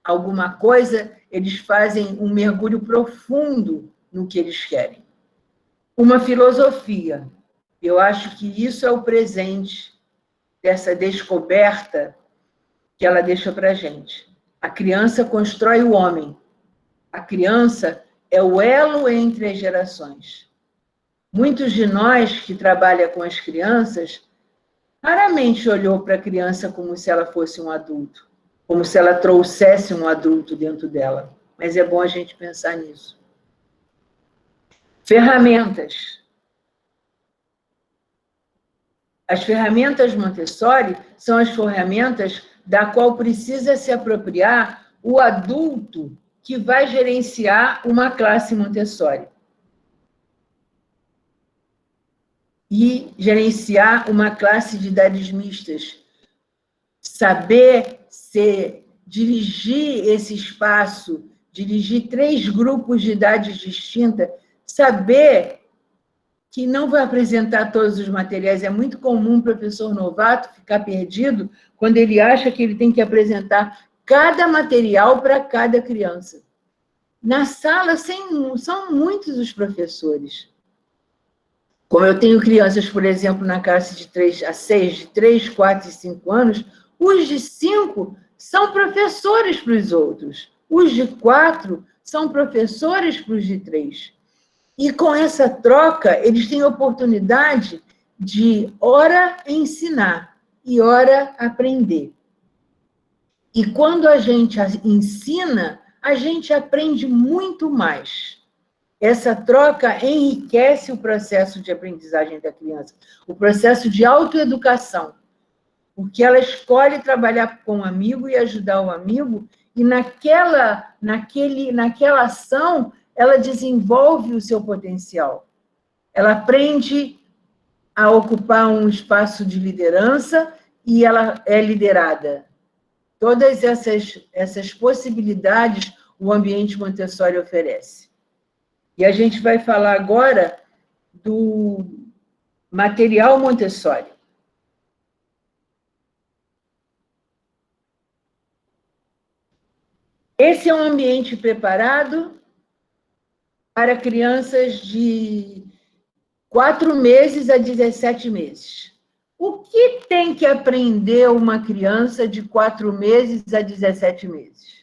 alguma coisa, eles fazem um mergulho profundo no que eles querem. Uma filosofia. Eu acho que isso é o presente dessa descoberta que ela deixa para a gente. A criança constrói o homem. A criança é o elo entre as gerações. Muitos de nós que trabalham com as crianças raramente olhou para a criança como se ela fosse um adulto, como se ela trouxesse um adulto dentro dela. Mas é bom a gente pensar nisso. Ferramentas. As ferramentas Montessori são as ferramentas da qual precisa se apropriar o adulto que vai gerenciar uma classe Montessori. E gerenciar uma classe de idades mistas. Saber dirigir esse espaço, dirigir 3 grupos de idades distintas, saber que não vai apresentar todos os materiais. É muito comum o professor novato ficar perdido quando ele acha que ele tem que apresentar cada material para cada criança. Na sala, são muitos os professores. Como eu tenho crianças, por exemplo, na classe de 3 a 6, de 3, 4 e 5 anos, os de 5 são professores para os outros. Os de 4 são professores para os de 3. E com essa troca, eles têm a oportunidade de, ora, ensinar e, ora, aprender. E quando a gente ensina, a gente aprende muito mais. Essa troca enriquece o processo de aprendizagem da criança, o processo de autoeducação, porque ela escolhe trabalhar com um amigo e ajudar o amigo, e naquela ação, ela desenvolve o seu potencial. Ela aprende a ocupar um espaço de liderança e ela é liderada. Todas essas possibilidades o ambiente Montessori oferece. E a gente vai falar agora do material Montessori. Esse é um ambiente preparado para crianças de 4 meses a 17 meses. O que tem que aprender uma criança de 4 meses a 17 meses?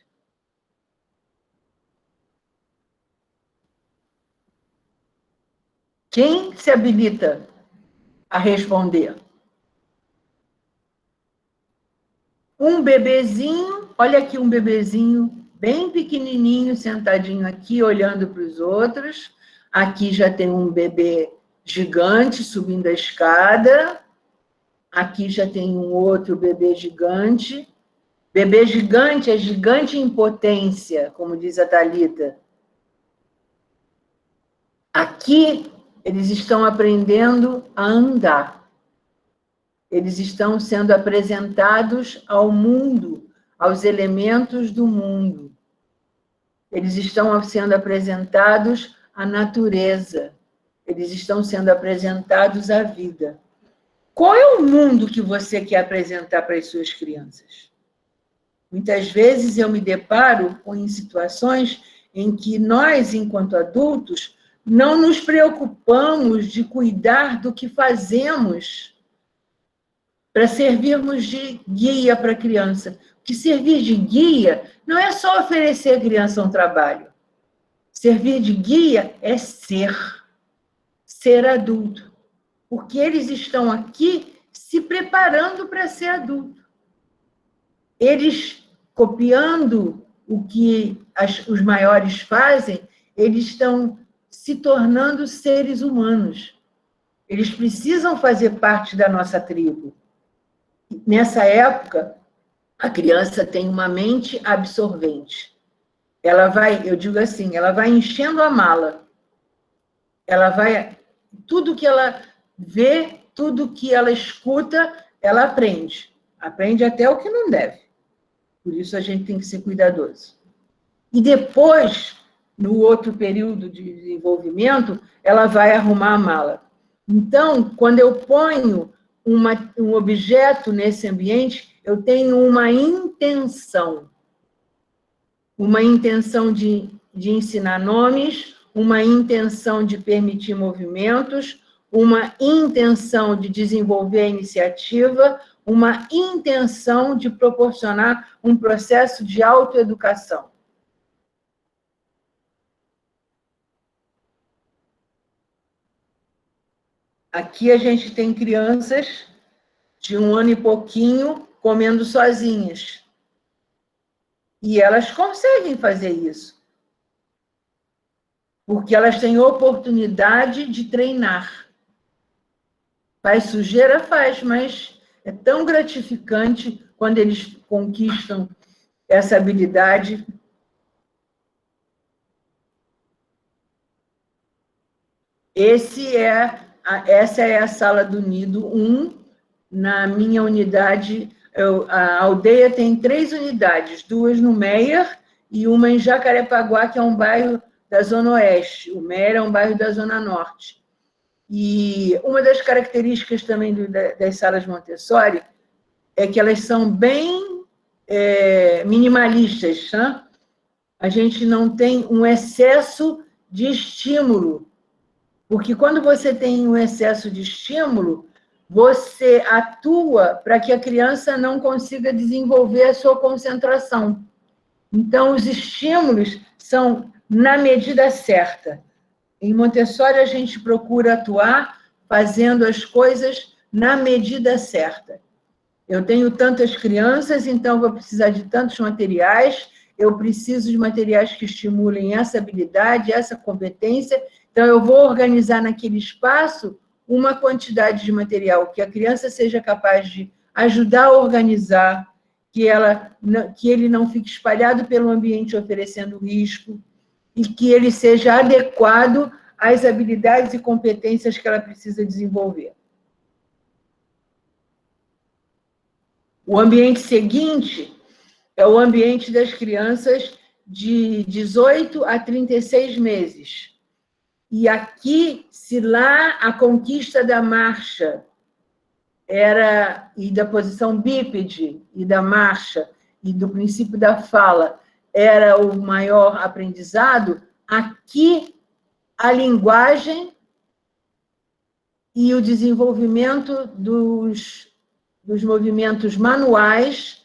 Quem se habilita a responder? Um bebezinho, olha aqui um bebezinho bem pequenininho, sentadinho aqui, olhando para os outros. Aqui já tem um bebê gigante subindo a escada. Aqui já tem um outro bebê gigante. Bebê gigante é gigante em potência, como diz a Thalita. Aqui, eles estão aprendendo a andar. Eles estão sendo apresentados ao mundo, aos elementos do mundo. Eles estão sendo apresentados à natureza. Eles estão sendo apresentados à vida. Qual é o mundo que você quer apresentar para as suas crianças? Muitas vezes eu me deparo com situações em que nós, enquanto adultos, não nos preocupamos de cuidar do que fazemos para servirmos de guia para a criança. Porque servir de guia não é só oferecer à criança um trabalho. Servir de guia é ser adulto. Porque eles estão aqui se preparando para ser adulto. Eles, copiando o que os maiores fazem, eles estão se tornando seres humanos. Eles precisam fazer parte da nossa tribo. Nessa época, a criança tem uma mente absorvente. Ela vai, eu digo assim, ela vai enchendo a mala. Ela vai tudo que ela vê, tudo que ela escuta, ela aprende. Aprende até o que não deve. Por isso a gente tem que ser cuidadoso. E depois, no outro período de desenvolvimento, ela vai arrumar a mala. Então, quando eu ponho um objeto nesse ambiente, eu tenho uma intenção de ensinar nomes, uma intenção de permitir movimentos, uma intenção de desenvolver a iniciativa, uma intenção de proporcionar um processo de autoeducação. Aqui a gente tem crianças de 1 ano e pouquinho comendo sozinhas. E elas conseguem fazer isso. Porque elas têm oportunidade de treinar. Faz sujeira? Faz, mas é tão gratificante quando eles conquistam essa habilidade. Essa é a sala do Nido 1. Na minha unidade, a aldeia tem 3 unidades, 2 no Meier e uma em Jacarepaguá, que é um bairro da Zona Oeste. O Meier é um bairro da Zona Norte. E uma das características também das salas Montessori é que elas são bem minimalistas. Né? A gente não tem um excesso de estímulo, porque quando você tem um excesso de estímulo, você atua para que a criança não consiga desenvolver a sua concentração. Então, os estímulos são na medida certa. Em Montessori, a gente procura atuar fazendo as coisas na medida certa. Eu tenho tantas crianças, então vou precisar de tantos materiais, eu preciso de materiais que estimulem essa habilidade, essa competência, então eu vou organizar naquele espaço uma quantidade de material que a criança seja capaz de ajudar a organizar, que ele não fique espalhado pelo ambiente oferecendo risco, e que ele seja adequado às habilidades e competências que ela precisa desenvolver. O ambiente seguinte é o ambiente das crianças de 18 a 36 meses. E aqui, se lá a conquista da marcha e da posição bípede, e da marcha, e do princípio da fala, era o maior aprendizado, aqui a linguagem e o desenvolvimento dos movimentos manuais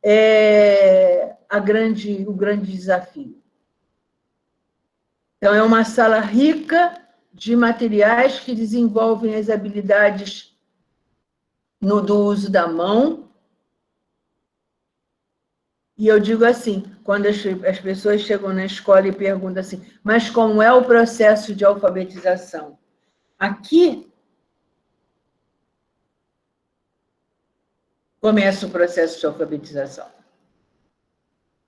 é o grande desafio. Então, é uma sala rica de materiais que desenvolvem as habilidades do uso da mão. E eu digo assim, quando as pessoas chegam na escola e perguntam assim, mas como é o processo de alfabetização? Aqui começa o processo de alfabetização.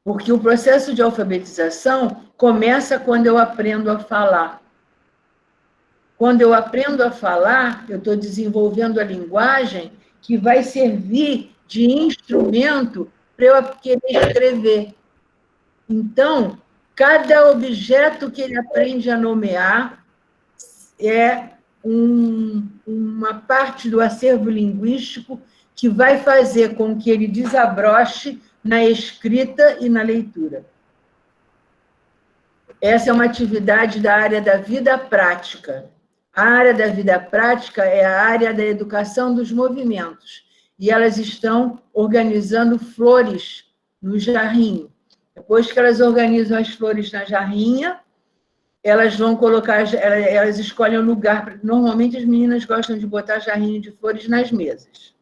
Porque o processo de alfabetização começa quando eu aprendo a falar. Quando eu aprendo a falar, eu estou desenvolvendo a linguagem que vai servir de instrumento para eu querer escrever. Então, cada objeto que ele aprende a nomear é uma parte do acervo linguístico que vai fazer com que ele desabroche na escrita e na leitura. Essa é uma atividade da área da vida prática. A área da vida prática é a área da educação dos movimentos. E elas estão organizando flores no jarrinho. Depois que elas organizam as flores na jarrinha, elas vão colocar, elas escolhem o lugar. Normalmente as meninas gostam de botar jarrinho de flores nas mesas.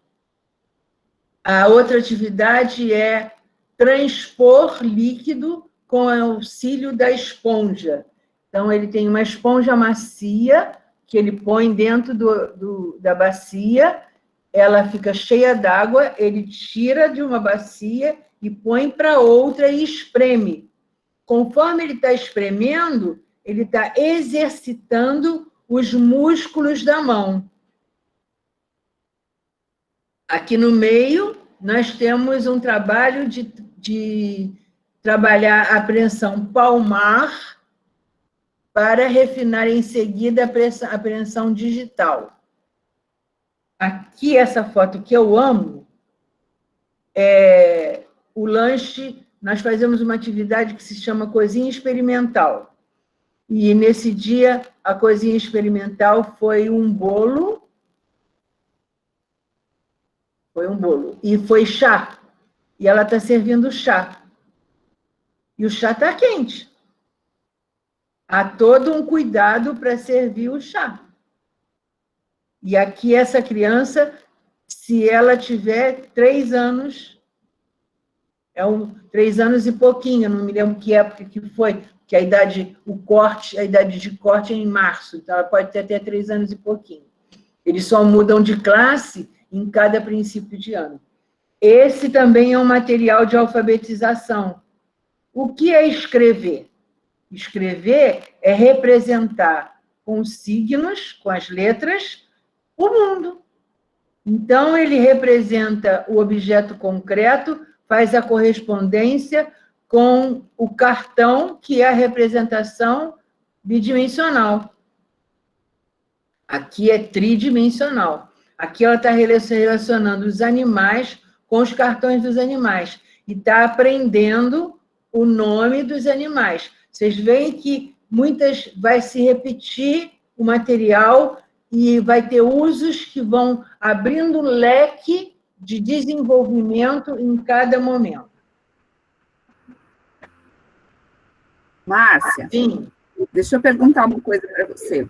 A outra atividade é transpor líquido com o auxílio da esponja. Então, ele tem uma esponja macia que ele põe dentro da bacia, ela fica cheia d'água, ele tira de uma bacia e põe para outra e espreme. Conforme ele está espremendo, ele está exercitando os músculos da mão. Aqui no meio, nós temos um trabalho de trabalhar a apreensão palmar para refinar em seguida a apreensão digital. Aqui, essa foto que eu amo, é o lanche. Nós fazemos uma atividade que se chama cozinha experimental. E, nesse dia, a cozinha experimental foi um bolo. Foi um bolo. E foi chá. E ela está servindo chá. E o chá está quente. Há todo um cuidado para servir o chá. E aqui, essa criança, se ela tiver 3 anos, 3 anos e pouquinho, não me lembro que época que foi, que a idade de corte é em março, então ela pode ter até 3 anos e pouquinho. Eles só mudam de classe em cada princípio de ano. Esse também é um material de alfabetização. O que é escrever? Escrever é representar com signos, com as letras, o mundo. Então, ele representa o objeto concreto, faz a correspondência com o cartão, que é a representação bidimensional. Aqui é tridimensional. Aqui ela está relacionando os animais com os cartões dos animais e está aprendendo o nome dos animais. Vocês veem que vai se repetir o material e vai ter usos que vão abrindo um leque de desenvolvimento em cada momento. Márcia, Sim. Deixa eu perguntar uma coisa para você.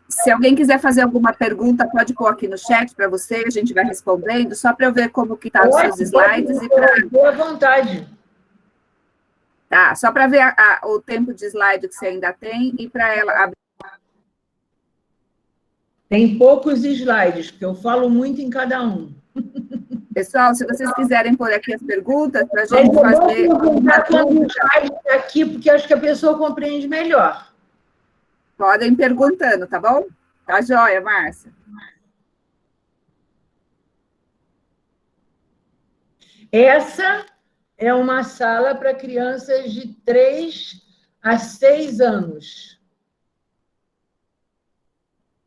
Se alguém quiser fazer alguma pergunta, pode pôr aqui no chat para você, a gente vai respondendo, só para eu ver como que tá os seus slides. Boa vontade. Tá, só para ver o tempo de slide que você ainda tem e para ela abrir. Tem poucos slides, porque eu falo muito em cada um. Pessoal, se vocês quiserem pôr aqui as perguntas, para a gente fazer. Aqui, porque acho que a pessoa compreende melhor. Podem perguntando, tá bom? Tá joia, Márcia. Essa é uma sala para crianças de 3 a 6 anos.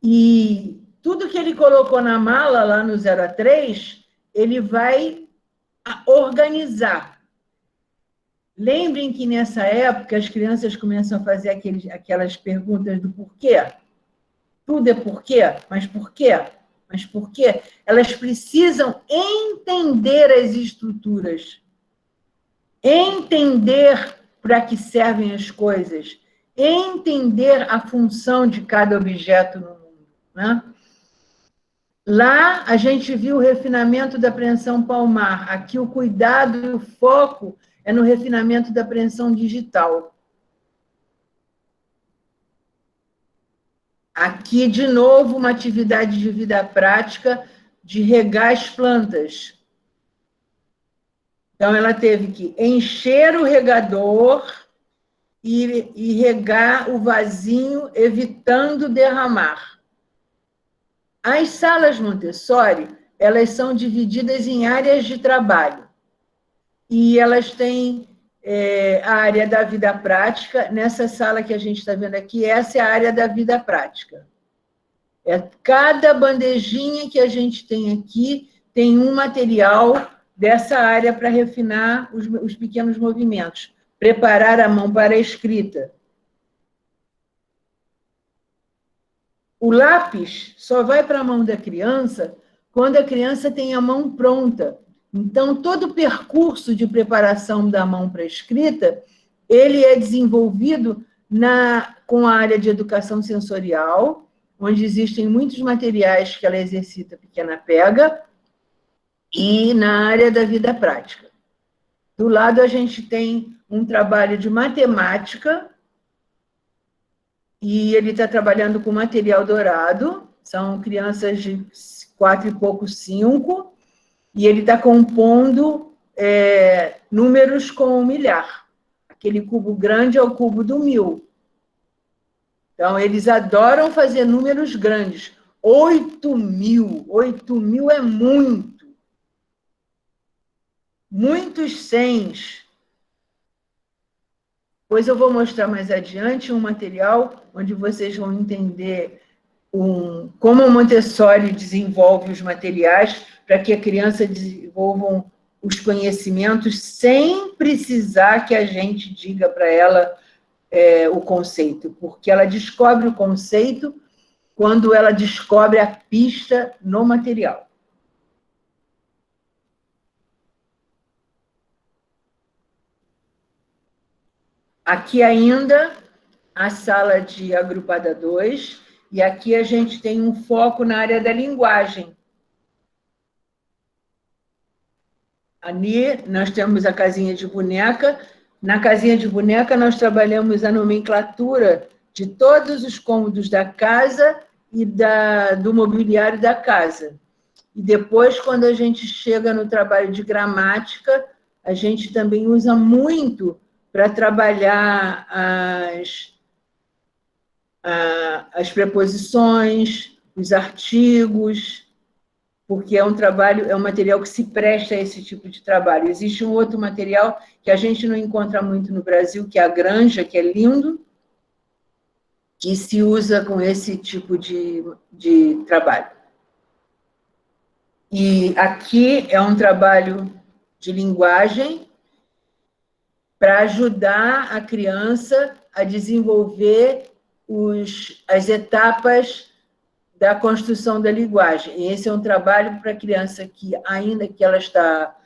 E tudo que ele colocou na mala, lá no 0 a 3, ele vai organizar. Lembrem que, nessa época, as crianças começam a fazer aquelas perguntas do porquê. Tudo é porquê, mas por quê? Mas por quê? Elas precisam entender as estruturas, entender para que servem as coisas, entender a função de cada objeto no mundo, né? Lá, a gente viu o refinamento da apreensão palmar. Aqui, o cuidado e o foco é no refinamento da apreensão digital. Aqui, de novo, uma atividade de vida prática de regar as plantas. Então, ela teve que encher o regador e regar o vasinho, evitando derramar. As salas Montessori, elas são divididas em áreas de trabalho. E elas têm a área da vida prática. Nessa sala que a gente está vendo aqui, essa é a área da vida prática. Cada bandejinha que a gente tem aqui tem um material dessa área para refinar os pequenos movimentos. Preparar a mão para a escrita. O lápis só vai para a mão da criança quando a criança tem a mão pronta. Então, todo o percurso de preparação da mão para a escrita, ele é desenvolvido com a área de educação sensorial, onde existem muitos materiais que ela exercita pequena pega, e na área da vida prática. Do lado, a gente tem um trabalho de matemática, e ele está trabalhando com material dourado, são crianças de 4 e pouco, 5, e ele está compondo números com o milhar. Aquele cubo grande é o cubo do 1000. Então, eles adoram fazer números grandes. 8.000. 8.000 é muito. Muitos cens. Pois eu vou mostrar mais adiante um material onde vocês vão entender como a Montessori desenvolve os materiais para que a criança desenvolva os conhecimentos sem precisar que a gente diga para ela o conceito, porque ela descobre o conceito quando ela descobre a pista no material. Aqui ainda a sala de agrupada 2, e aqui a gente tem um foco na área da linguagem. Ali nós temos a casinha de boneca. Na casinha de boneca nós trabalhamos a nomenclatura de todos os cômodos da casa e do mobiliário da casa. E depois, quando a gente chega no trabalho de gramática, a gente também usa muito para trabalhar as preposições, os artigos, porque é um material que se presta a esse tipo de trabalho. Existe um outro material que a gente não encontra muito no Brasil, que é a granja, que é lindo, que se usa com esse tipo de trabalho. E aqui é um trabalho de linguagem para ajudar a criança a desenvolver as etapas da construção da linguagem. E esse é um trabalho para a criança que, ainda que ela está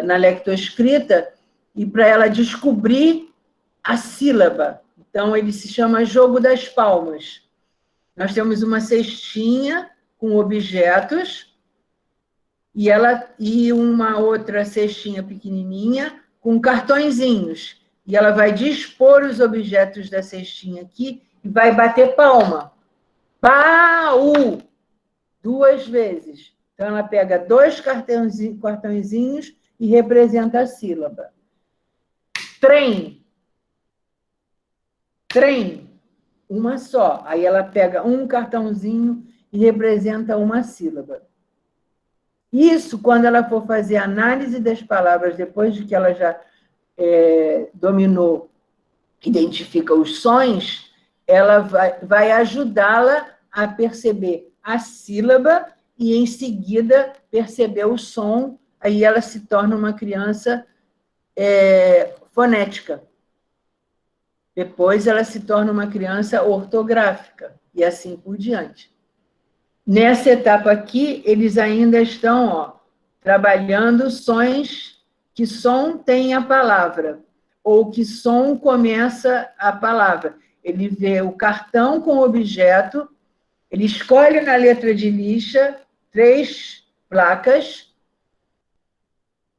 na lectoescrita, e para ela descobrir a sílaba. Então, ele se chama Jogo das Palmas. Nós temos uma cestinha com objetos, e uma outra cestinha pequenininha com cartõezinhos. E ela vai dispor os objetos da cestinha aqui e vai bater palma. Pau! 2 vezes. Então, ela pega 2 cartõezinhos e representa a sílaba. Trem. Trem. Uma só. Aí ela pega um cartãozinho e representa uma sílaba. Isso, quando ela for fazer a análise das palavras, depois de que ela já dominou, identifica os sons, ela vai ajudá-la a perceber a sílaba e, em seguida, perceber o som. Aí ela se torna uma criança fonética. Depois ela se torna uma criança ortográfica, e assim por diante. Nessa etapa aqui, eles ainda estão trabalhando sons, que som tem a palavra, ou que som começa a palavra. Ele vê o cartão com o objeto, ele escolhe na letra de lixa 3 placas.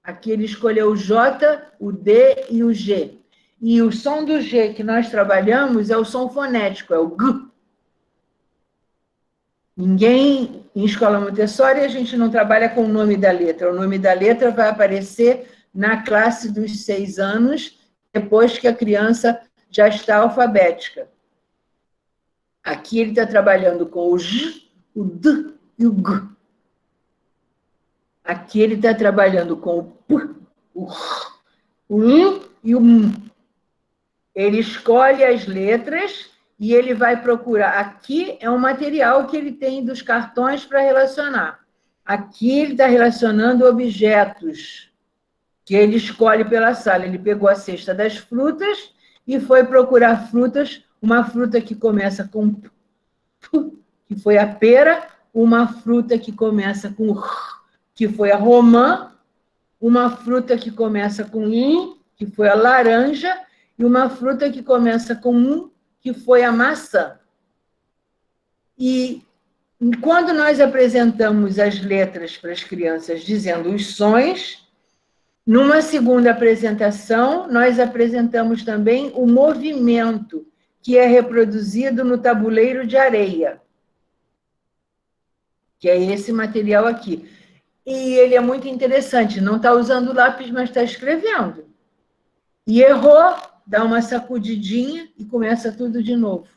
Aqui ele escolheu o J, o D e o G. E o som do G que nós trabalhamos é o som fonético, é o G. Ninguém, em escola Montessori, a gente não trabalha com o nome da letra. O nome da letra vai aparecer na classe dos 6 anos, depois que a criança já está alfabética. Aqui ele está trabalhando com o J, o D e o G. Aqui ele está trabalhando com o P, o R, o L e o M. Ele escolhe as letras e ele vai procurar. Aqui é um material que ele tem dos cartões para relacionar. Aqui ele está relacionando objetos que ele escolhe pela sala. Ele pegou a cesta das frutas e foi procurar frutas. Uma fruta que começa com P, que foi a pera. Uma fruta que começa com R, que foi a romã. Uma fruta que começa com I, que foi a laranja. E uma fruta que começa com U, que foi a maçã. E quando nós apresentamos as letras para as crianças dizendo os sons, numa segunda apresentação, nós apresentamos também o movimento, que é reproduzido no tabuleiro de areia, que é esse material aqui. E ele é muito interessante, não está usando lápis, mas está escrevendo. E errou, dá uma sacudidinha e começa tudo de novo.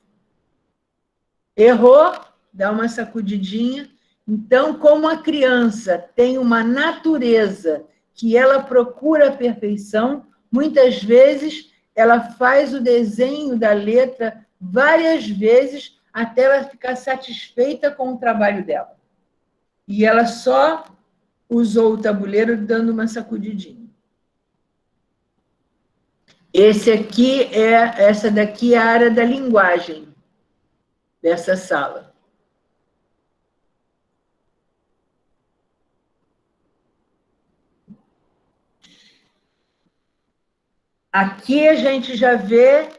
Errou, dá uma sacudidinha. Então, como a criança tem uma natureza que ela procura a perfeição, muitas vezes ela faz o desenho da letra várias vezes até ela ficar satisfeita com o trabalho dela. E ela só usou o tabuleiro dando uma sacudidinha. Essa daqui é a área da linguagem dessa sala. Aqui a gente já vê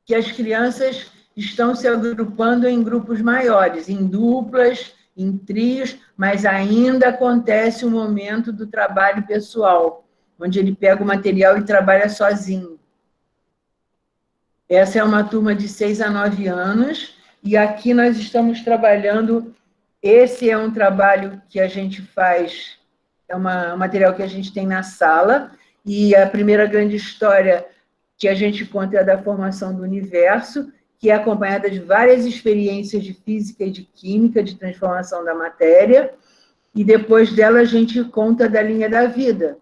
que as crianças estão se agrupando em grupos maiores, em duplas, em trios, mas ainda acontece o momento do trabalho pessoal, onde ele pega o material e trabalha sozinho. Essa é uma turma de 6 a 9 anos, e aqui nós estamos trabalhando, esse é um trabalho que a gente faz, é um material que a gente tem na sala, e a primeira grande história que a gente conta é a da formação do universo, que é acompanhada de várias experiências de física e de química, de transformação da matéria, e depois dela a gente conta da linha da vida.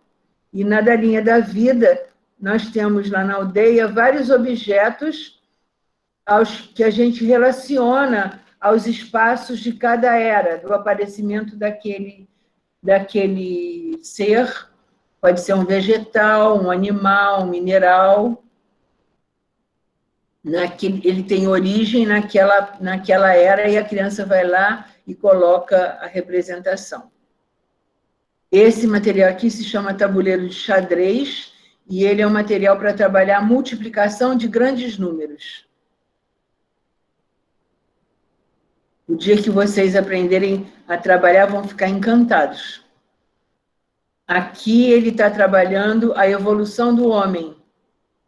E na da linha da vida, nós temos lá na aldeia vários objetos que a gente relaciona aos espaços de cada era, do aparecimento daquele ser, pode ser um vegetal, um animal, um mineral. Ele tem origem naquela era e a criança vai lá e coloca a representação. Esse material aqui se chama tabuleiro de xadrez e ele é um material para trabalhar a multiplicação de grandes números. O dia que vocês aprenderem a trabalhar, vão ficar encantados. Aqui ele está trabalhando a evolução do homem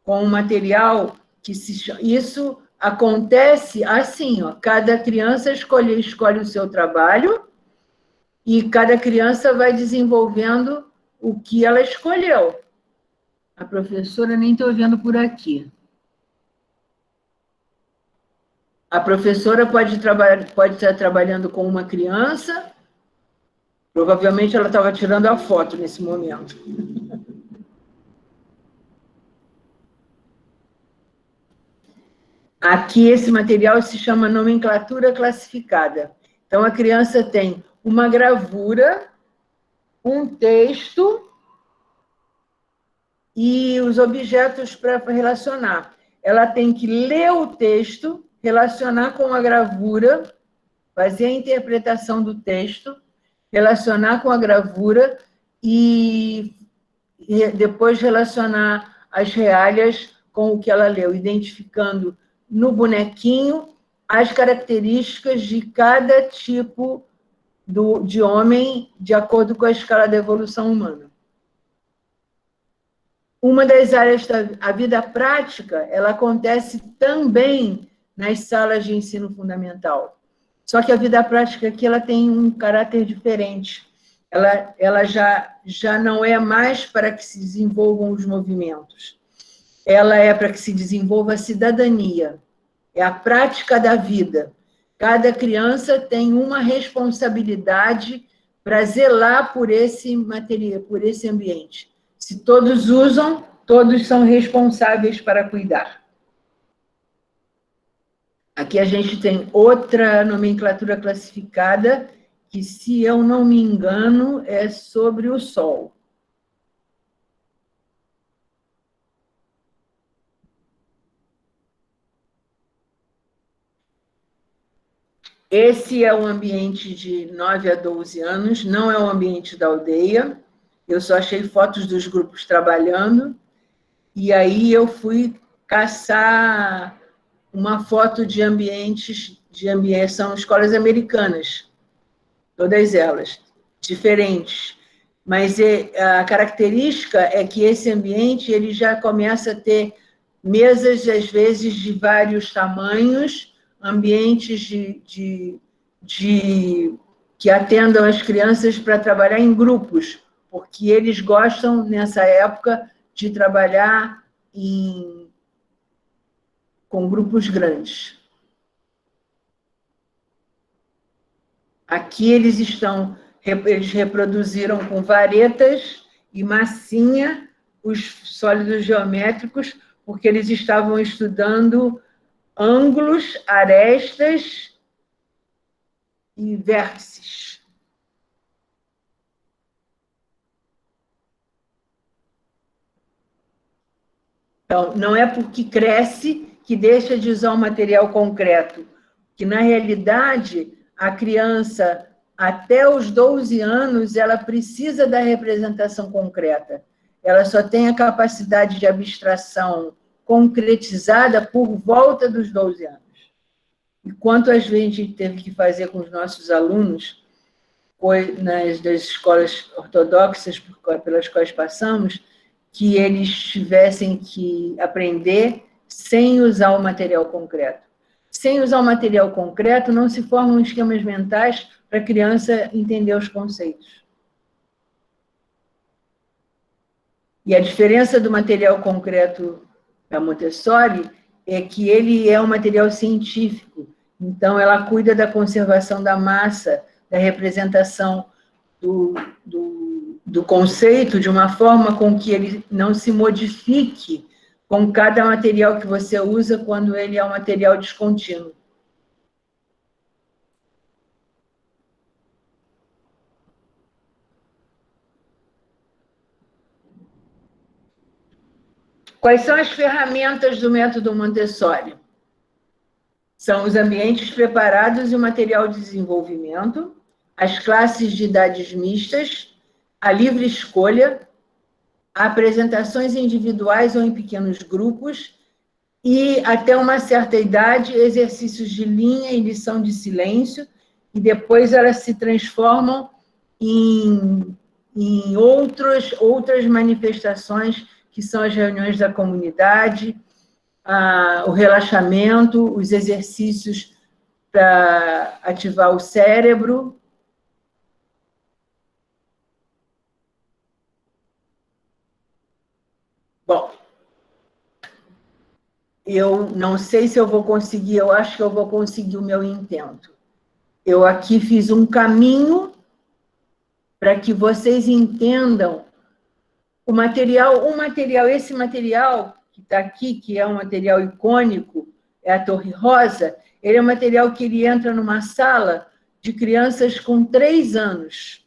com um material que isso acontece assim, ó, cada criança escolhe o seu trabalho e cada criança vai desenvolvendo o que ela escolheu. A professora nem estou vendo por aqui. A professora pode estar trabalhando com uma criança, provavelmente ela estava tirando a foto nesse momento. Aqui, esse material se chama nomenclatura classificada. Então, a criança tem uma gravura, um texto e os objetos para relacionar. Ela tem que ler o texto, relacionar com a gravura, fazer a interpretação do texto, relacionar com a gravura e depois relacionar as reálias com o que ela leu, identificando no bonequinho as características de cada tipo de homem, de acordo com a escala da evolução humana. Uma das áreas da vida prática, ela acontece também nas salas de ensino fundamental. Só que a vida prática aqui ela tem um caráter diferente. Ela já não é mais para que se desenvolvam os movimentos. Ela é para que se desenvolva a cidadania. É a prática da vida. Cada criança tem uma responsabilidade para zelar por esse material, por esse ambiente. Se todos usam, todos são responsáveis para cuidar. Aqui a gente tem outra nomenclatura classificada, que, se eu não me engano, é sobre o Sol. Esse é o ambiente de 9 a 12 anos, não é o ambiente da aldeia. Eu só achei fotos dos grupos trabalhando, e aí eu fui caçar uma foto de ambientes, são escolas americanas, todas elas, diferentes. Mas a característica é que esse ambiente ele já começa a ter mesas, às vezes, de vários tamanhos, ambientes que atendam as crianças para trabalhar em grupos, porque eles gostam, nessa época, de trabalhar com grupos grandes. Aqui eles reproduziram com varetas e massinha os sólidos geométricos, porque eles estavam estudando ângulos, arestas e vértices. Então, não é porque cresce que deixa de usar o material concreto, que, na realidade, a criança, até os 12 anos, ela precisa da representação concreta. Ela só tem a capacidade de abstração concretizada por volta dos 12 anos. E quantas vezes a gente teve que fazer com os nossos alunos, das escolas ortodoxas pelas quais passamos, que eles tivessem que aprender sem usar o material concreto. Sem usar o material concreto, não se formam esquemas mentais para a criança entender os conceitos. E a diferença do material concreto da Montessori é que ele é um material científico. Então, ela cuida da conservação da massa, da representação do conceito de uma forma com que ele não se modifique com cada material que você usa quando ele é um material descontínuo. Quais são as ferramentas do método Montessori? São os ambientes preparados e o material de desenvolvimento, as classes de idades mistas, a livre escolha, apresentações individuais ou em pequenos grupos e, até uma certa idade, exercícios de linha e lição de silêncio, e depois elas se transformam em outras manifestações, que são as reuniões da comunidade, o relaxamento, os exercícios para ativar o cérebro. Bom, eu não sei se eu vou conseguir, eu acho que eu vou conseguir o meu intento. Eu aqui fiz um caminho para que vocês entendam o material, esse material que está aqui, que é um material icônico, é a Torre Rosa, ele é um material que ele entra numa sala de crianças com 3 anos.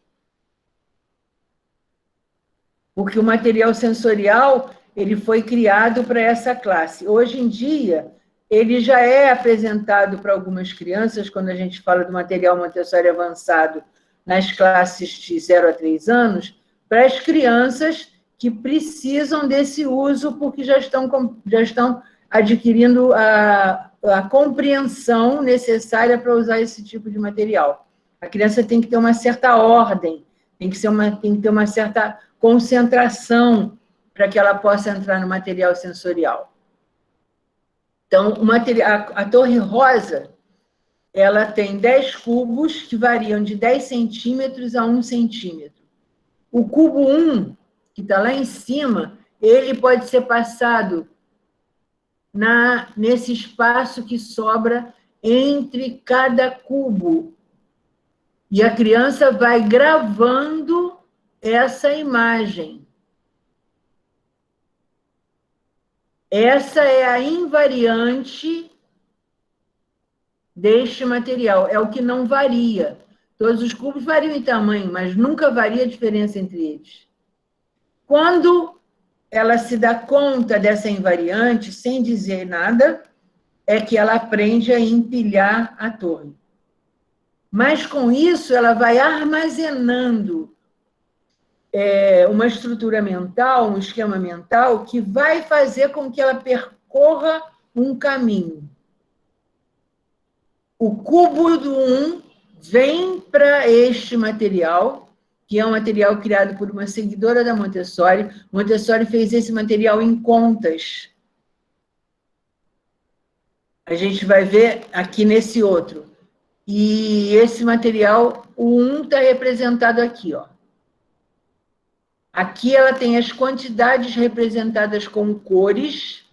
Porque o material sensorial, ele foi criado para essa classe. Hoje em dia, ele já é apresentado para algumas crianças, quando a gente fala do material Montessori avançado, nas classes de 0 a 3 anos, para as crianças que precisam desse uso, porque já estão adquirindo a compreensão necessária para usar esse tipo de material. A criança tem que ter uma certa ordem, tem que ter uma certa concentração para que ela possa entrar no material sensorial. Então, a Torre Rosa, ela tem 10 cubos que variam de 10 centímetros a 1 centímetro. O cubo 1, que está lá em cima, ele pode ser passado nesse espaço que sobra entre cada cubo. E a criança vai gravando essa imagem. Essa é a invariante deste material, é o que não varia. Todos os cubos variam em tamanho, mas nunca varia a diferença entre eles. Quando ela se dá conta dessa invariante, sem dizer nada, é que ela aprende a empilhar a torre. Mas, com isso, ela vai armazenando uma estrutura mental, um esquema mental, que vai fazer com que ela percorra um caminho. O cubo do 1 vem para este material, que é um material criado por uma seguidora da Montessori. Montessori fez esse material em contas. A gente vai ver aqui nesse outro. E esse material, o 1 está representado aqui, ó. Aqui ela tem as quantidades representadas com cores,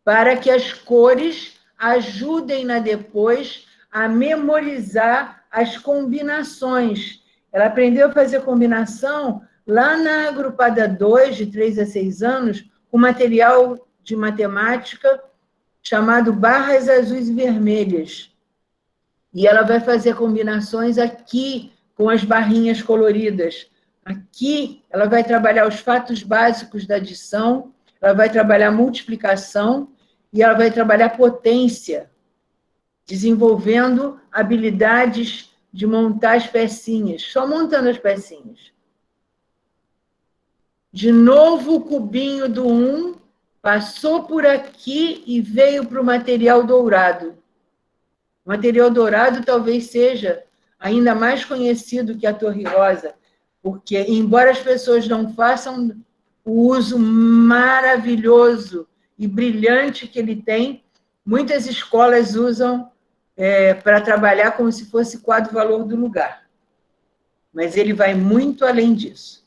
para que as cores ajudem depois a memorizar as combinações. Ela aprendeu a fazer combinação lá na agrupada 2, de 3 a 6 anos, com material de matemática chamado barras azuis e vermelhas. E ela vai fazer combinações aqui com as barrinhas coloridas. Aqui ela vai trabalhar os fatos básicos da adição, ela vai trabalhar multiplicação e ela vai trabalhar potência, desenvolvendo habilidades de montar as pecinhas, só montando as pecinhas. De novo o cubinho do 1 passou por aqui e veio para o material dourado. O material dourado talvez seja ainda mais conhecido que a Torre Rosa, porque, embora as pessoas não façam o uso maravilhoso e brilhante que ele tem, muitas escolas usam para trabalhar como se fosse quadro-valor do lugar. Mas ele vai muito além disso.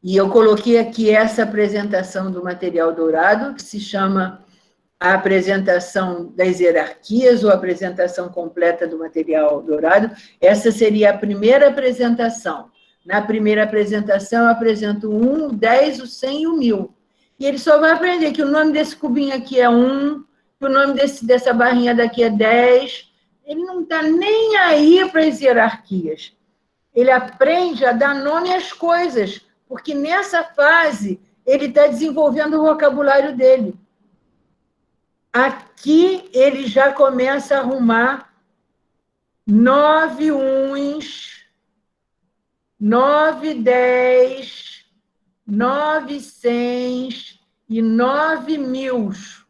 E eu coloquei aqui essa apresentação do material dourado, que se chama a apresentação das hierarquias, ou a apresentação completa do material dourado. Essa seria a primeira apresentação. Na primeira apresentação, eu apresento o 1, o 10, o 100 e o 1000. E ele só vai aprender que o nome desse cubinho aqui é 1, que o nome dessa barrinha daqui é 10. Ele não está nem aí para as hierarquias. Ele aprende a dar nome às coisas, porque nessa fase ele está desenvolvendo o vocabulário dele. Aqui ele já começa a arrumar 9 uns, 9 10, 9 cents e 9 mils.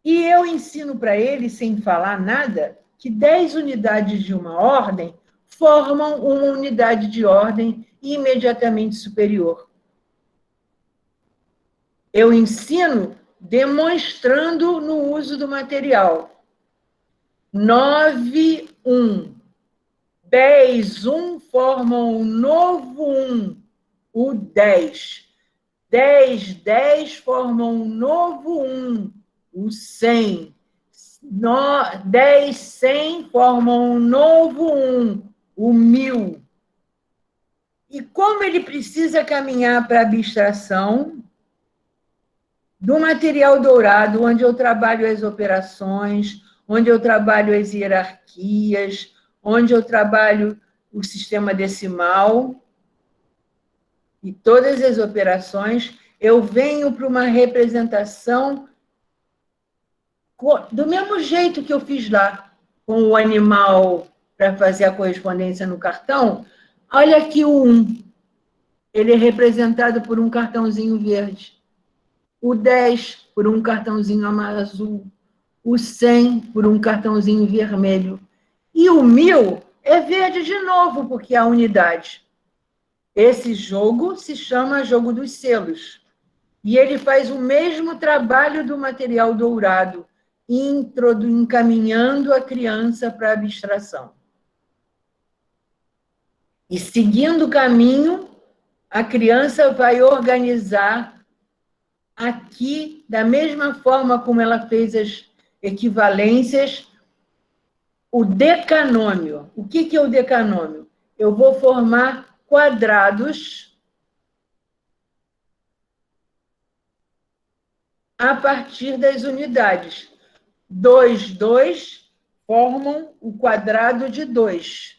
E eu ensino para ele, sem falar nada, que 10 unidades de uma ordem formam uma unidade de ordem imediatamente superior. Eu ensino demonstrando no uso do material. 9, 1. 10, 1 formam um novo 1, o 10. 10, 10 formam um novo 1, o 100. 10, 100 formam um novo 1, o 1000. E como ele precisa caminhar para a abstração do material dourado, onde eu trabalho as operações, onde eu trabalho as hierarquias, onde eu trabalho o sistema decimal e todas as operações, eu venho para uma representação do mesmo jeito que eu fiz lá, com o animal para fazer a correspondência no cartão. Olha aqui o 1. Ele é representado por um cartãozinho verde. O 10 por um cartãozinho azul. O 100 por um cartãozinho vermelho. E o 1000 é verde de novo, porque é a unidade. Esse jogo se chama jogo dos selos. E ele faz o mesmo trabalho do material dourado, encaminhando a criança para a abstração. E seguindo o caminho, a criança vai organizar aqui, da mesma forma como ela fez as equivalências, o decanômio. O que é o decanômio? Eu vou formar quadrados a partir das unidades. 2, 2 formam o quadrado de 2.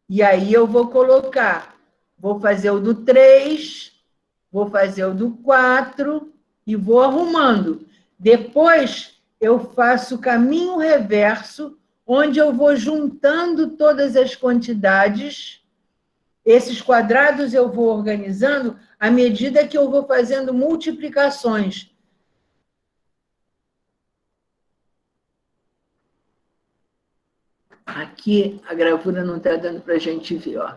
E aí eu vou colocar, vou fazer o do 3, vou fazer o do 4 e vou arrumando. Depois eu faço o caminho reverso, onde eu vou juntando todas as quantidades. Esses quadrados eu vou organizando à medida que eu vou fazendo multiplicações. Aqui a gravura não está dando para a gente ver. Ó.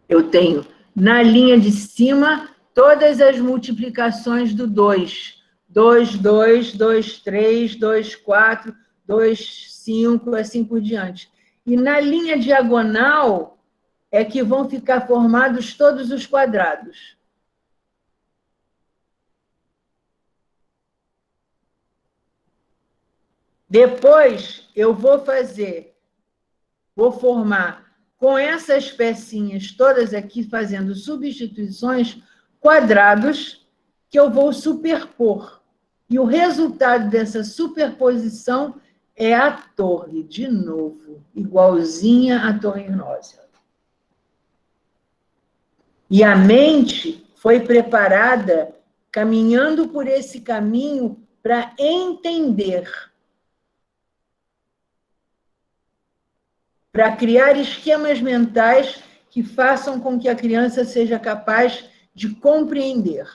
Eu tenho na linha de cima todas as multiplicações do 2. 2, 2, 2, 3, 2, 4, 2, 5, assim por diante. E na linha diagonal é que vão ficar formados todos os quadrados. Depois, eu vou formar com essas pecinhas todas aqui, fazendo substituições, quadrados, que eu vou superpor. E o resultado dessa superposição é a torre, de novo, igualzinha à torre gnóstica. E a mente foi preparada, caminhando por esse caminho, para entender, para criar esquemas mentais que façam com que a criança seja capaz de compreender.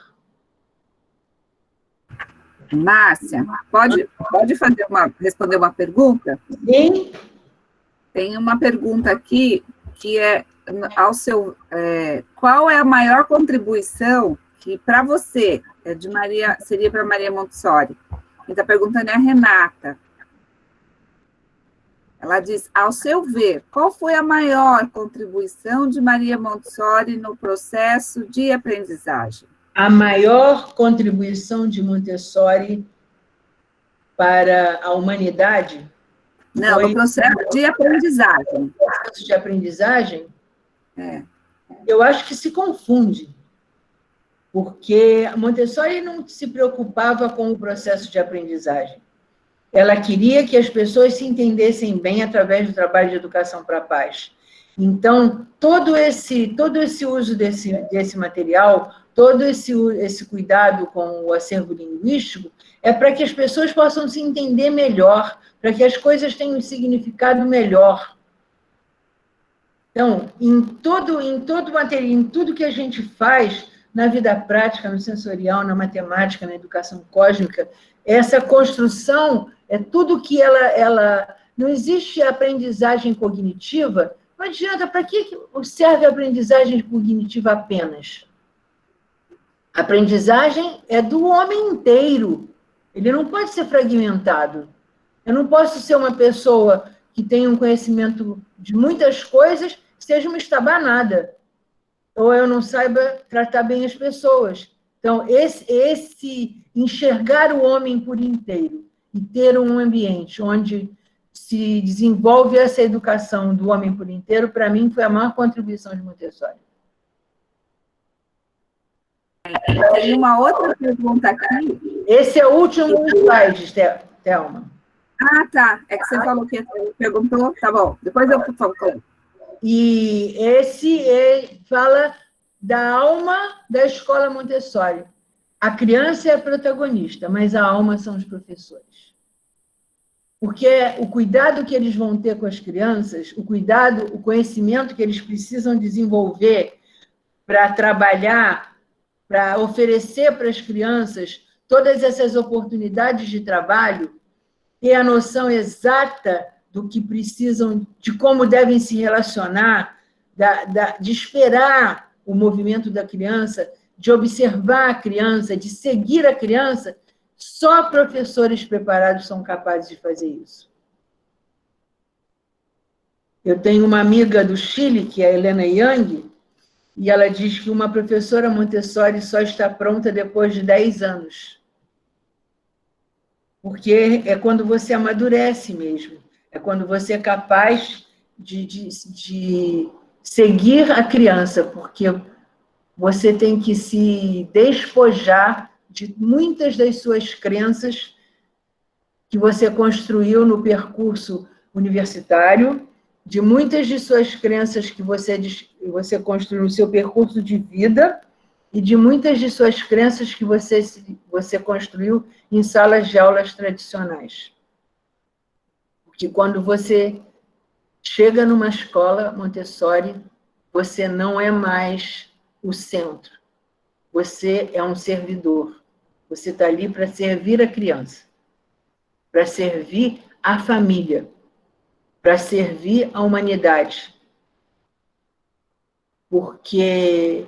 Márcia, pode responder uma pergunta? Sim. Tem uma pergunta aqui que é qual é a maior contribuição que para você seria para Maria Montessori? Quem está perguntando é a Renata. Ela diz, ao seu ver, qual foi a maior contribuição de Maria Montessori no processo de aprendizagem? A maior contribuição de Montessori para a humanidade? Não, no processo de aprendizagem. No processo de aprendizagem? É. Eu acho que se confunde, porque a Montessori não se preocupava com o processo de aprendizagem. Ela queria que as pessoas se entendessem bem através do trabalho de educação para a paz. Então, todo esse uso desse material, todo esse cuidado com o acervo linguístico, é para que as pessoas possam se entender melhor, para que as coisas tenham um significado melhor. Então, em todo material, em tudo que a gente faz na vida prática, no sensorial, na matemática, na educação cósmica, essa construção é tudo que ela não existe aprendizagem cognitiva. Não adianta, para que serve a aprendizagem cognitiva apenas? A aprendizagem é do homem inteiro. Ele não pode ser fragmentado. Eu não posso ser uma pessoa que tem um conhecimento de muitas coisas, seja uma estabanada, ou eu não saiba tratar bem as pessoas. Então, esse enxergar o homem por inteiro e ter um ambiente onde se desenvolve essa educação do homem por inteiro, para mim, foi a maior contribuição de Montessori. Tem uma outra pergunta aqui. Esse é o último slide, Thelma. Ah, tá. É que você falou que perguntou. Tá bom. Depois eu falo. E esse fala da alma da escola Montessori. A criança é a protagonista, mas a alma são os professores. Porque o cuidado que eles vão ter com as crianças, o conhecimento que eles precisam desenvolver para trabalhar, para oferecer para as crianças todas essas oportunidades de trabalho, ter a noção exata do que precisam, de como devem se relacionar, de esperar o movimento da criança, de observar a criança, de seguir a criança, só professores preparados são capazes de fazer isso. Eu tenho uma amiga do Chile, que é a Helena Yang, e ela diz que uma professora Montessori só está pronta depois de 10 anos. Porque é quando você amadurece mesmo. É quando você é capaz de seguir a criança, porque você tem que se despojar de muitas das suas crenças que você construiu no percurso universitário, de muitas de suas crenças que você construiu no seu percurso de vida e de muitas de suas crenças que você construiu em salas de aulas tradicionais. Porque quando você chega numa escola Montessori, você não é mais o centro. Você é um servidor. Você está ali para servir a criança, para servir a família, para servir a humanidade. Porque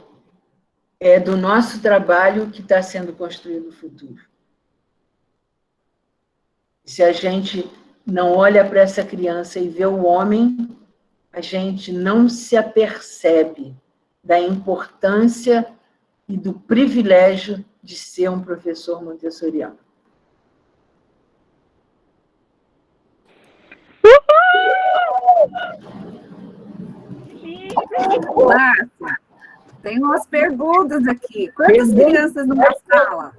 é do nosso trabalho que está sendo construído o futuro. Se a gente não olha para essa criança e vê o homem, a gente não se apercebe da importância e do privilégio de ser um professor montessoriano. Márcia, tem umas perguntas aqui. Quantas crianças numa sala?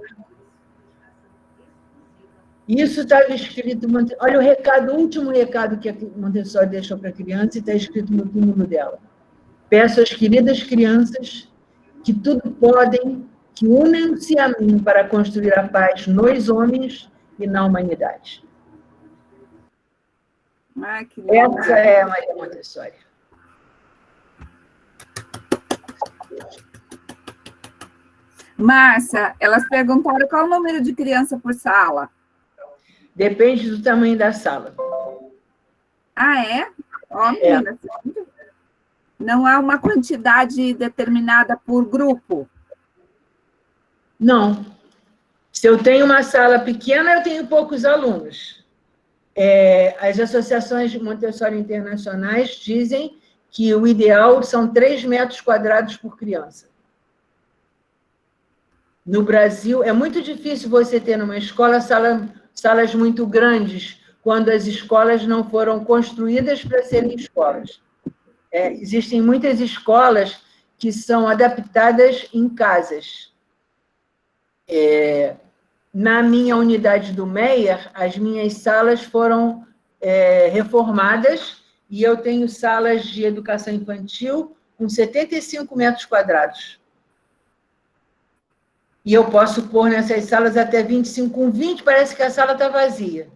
Isso estava escrito... Olha o recado, o último recado que a Montessori deixou para a criança e está escrito no túmulo dela. Peço às queridas crianças que tudo podem, que unem-se a mim para construir a paz nos homens e na humanidade. Ai, que legal. Essa é a Maria Montessori. Márcia, elas perguntaram qual o número de criança por sala. Depende do tamanho da sala. Ah, é? Ó, menina, não há uma quantidade determinada por grupo? Não. Se eu tenho uma sala pequena, eu tenho poucos alunos. As associações Montessori internacionais dizem que o ideal são 3 metros quadrados por criança. No Brasil, é muito difícil você ter numa escola salas muito grandes, quando as escolas não foram construídas para serem escolas. Existem muitas escolas que são adaptadas em casas. Na minha unidade do Meyer, as minhas salas foram reformadas e eu tenho salas de educação infantil com 75 metros quadrados. E eu posso pôr nessas salas até 25. Com 20, parece que a sala está vazia.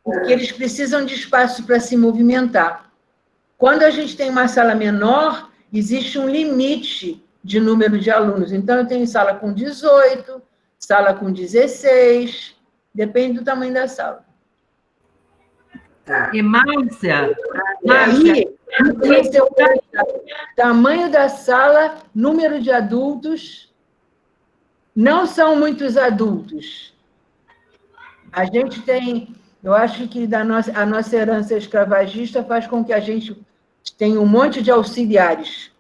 Porque eles precisam de espaço para se movimentar. Quando a gente tem uma sala menor, existe um limite de número de alunos. Então, eu tenho sala com 18, sala com 16, depende do tamanho da sala. E Márcia, aí, tamanho da sala, número de adultos, não são muitos adultos. A gente tem, eu acho que a nossa herança escravagista faz com que a gente tenha um monte de auxiliares.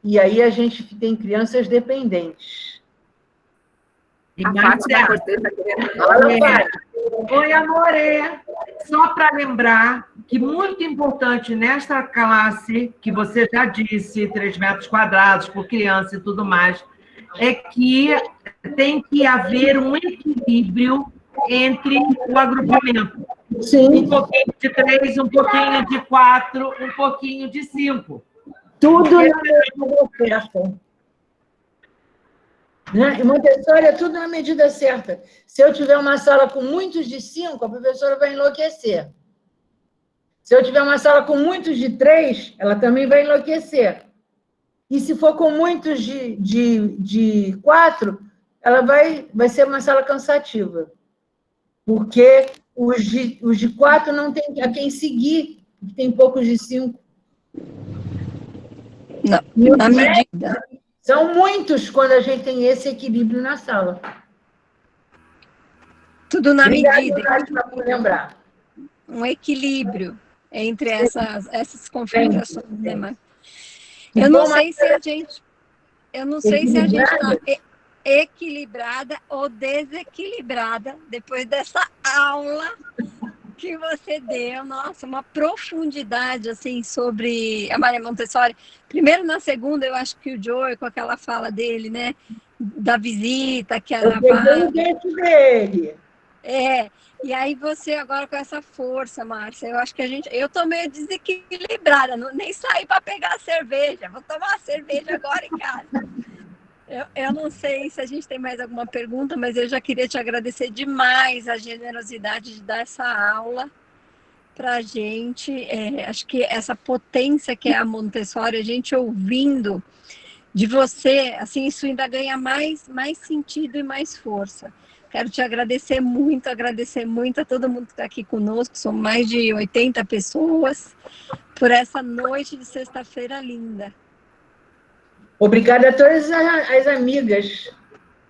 E aí a gente tem crianças dependentes. e Márcia, oi, amore. Só para lembrar que muito importante nesta classe, que você já disse, 3 metros quadrados por criança e tudo mais, é que tem que haver um equilíbrio entre o agrupamento. Sim. Um pouquinho de 3, um pouquinho de 4, um pouquinho de 5. Tudo na medida certa. Né? E Montessori é tudo na medida certa. Se eu tiver uma sala com muitos de 5, a professora vai enlouquecer. Se eu tiver uma sala com muitos de 3, ela também vai enlouquecer. E se for com muitos de 4, ela vai ser uma sala cansativa. Porque os de 4 não tem a quem seguir, tem poucos de 5. Não, na medida. São muitos quando a gente tem esse equilíbrio na sala. Tudo na Obrigada, medida. por lembrar. Um equilíbrio entre essas configurações, né, Márcia? Eu não sei se a gente está equilibrada ou desequilibrada depois dessa aula que você deu. Nossa, uma profundidade assim sobre a Maria Montessori. Primeiro, na segunda, eu acho que o Joey, com aquela fala dele, né, da visita que ela vai. Dele. E aí você agora com essa força, Márcia, eu acho que eu estou meio desequilibrada, nem saí para pegar a cerveja, vou tomar a cerveja agora em casa. Eu não sei se a gente tem mais alguma pergunta, mas eu já queria te agradecer demais a generosidade de dar essa aula para a gente. Acho que essa potência que é a Montessori, a gente ouvindo de você, assim, isso ainda ganha mais sentido e mais força. Quero te agradecer muito a todo mundo que está aqui conosco, são mais de 80 pessoas, por essa noite de sexta-feira linda. Obrigada a todas as amigas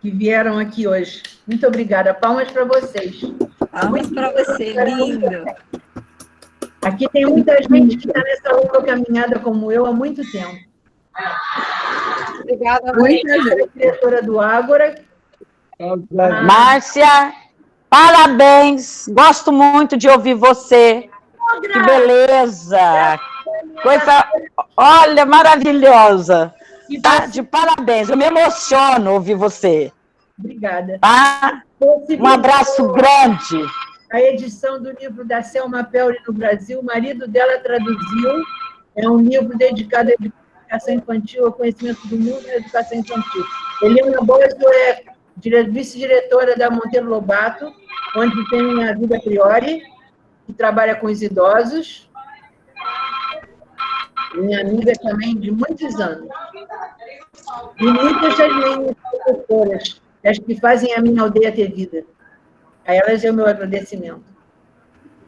que vieram aqui hoje. Muito obrigada. Palmas para vocês. Palmas para você, lindo. Aqui tem muita gente que está nessa longa caminhada como eu há muito tempo. Obrigada, muita gente. Diretora do Ágora. Márcia, parabéns. Gosto muito de ouvir você. Que beleza. Coisa, olha, maravilhosa. Tá? De parabéns. Eu me emociono ouvir você. Obrigada. Tá? Um abraço grande. A edição do livro da Selma Pelli no Brasil, o marido dela traduziu. É um livro dedicado à educação infantil, ao conhecimento do mundo e à educação infantil. Helena Bosio é vice-diretora da Monteiro Lobato, onde tem a Vida Priori, que trabalha com os idosos. Minha amiga também de muitos anos. E muitas das minhas professoras, as que fazem a minha aldeia ter vida. A elas é o meu agradecimento.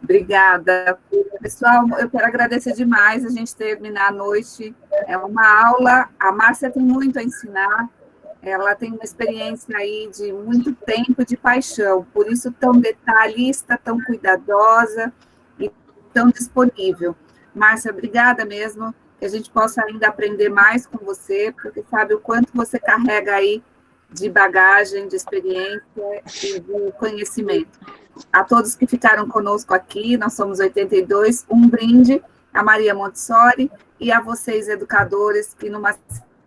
Obrigada. Pessoal, eu quero agradecer demais a gente terminar a noite. É uma aula, a Márcia tem muito a ensinar, ela tem uma experiência aí de muito tempo de paixão, por isso tão detalhista, tão cuidadosa e tão disponível. Márcia, obrigada mesmo, que a gente possa ainda aprender mais com você, porque sabe o quanto você carrega aí de bagagem, de experiência e de conhecimento. A todos que ficaram conosco aqui, nós somos 82, um brinde a Maria Montessori e a vocês, educadores, que numa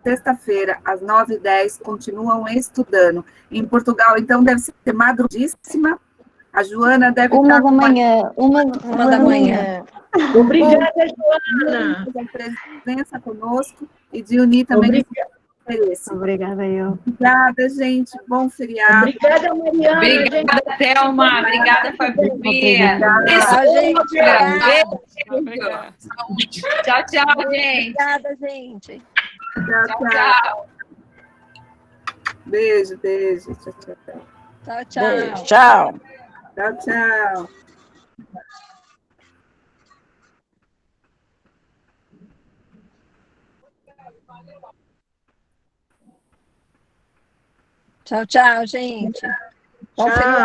sexta-feira, às 9h10, continuam estudando. Em Portugal, então, deve ser madrugadíssima. A Joana deve estar... Da manhã. Uma da manhã. Obrigada, Joana. Pela presença conosco e de unir também... Obrigada, eu. Obrigada, gente. Bom feriado. Obrigada, Mariana. Obrigada, Thelma. Obrigada, Fabi. Tchau, gente. Obrigada. Tchau, tchau, gente. Obrigada, gente. Tchau. Beijo, beijo. Tchau, tchau. Tchau, tchau. Beijo, tchau. Tchau, tchau. Tchau, tchau, gente. Tchau.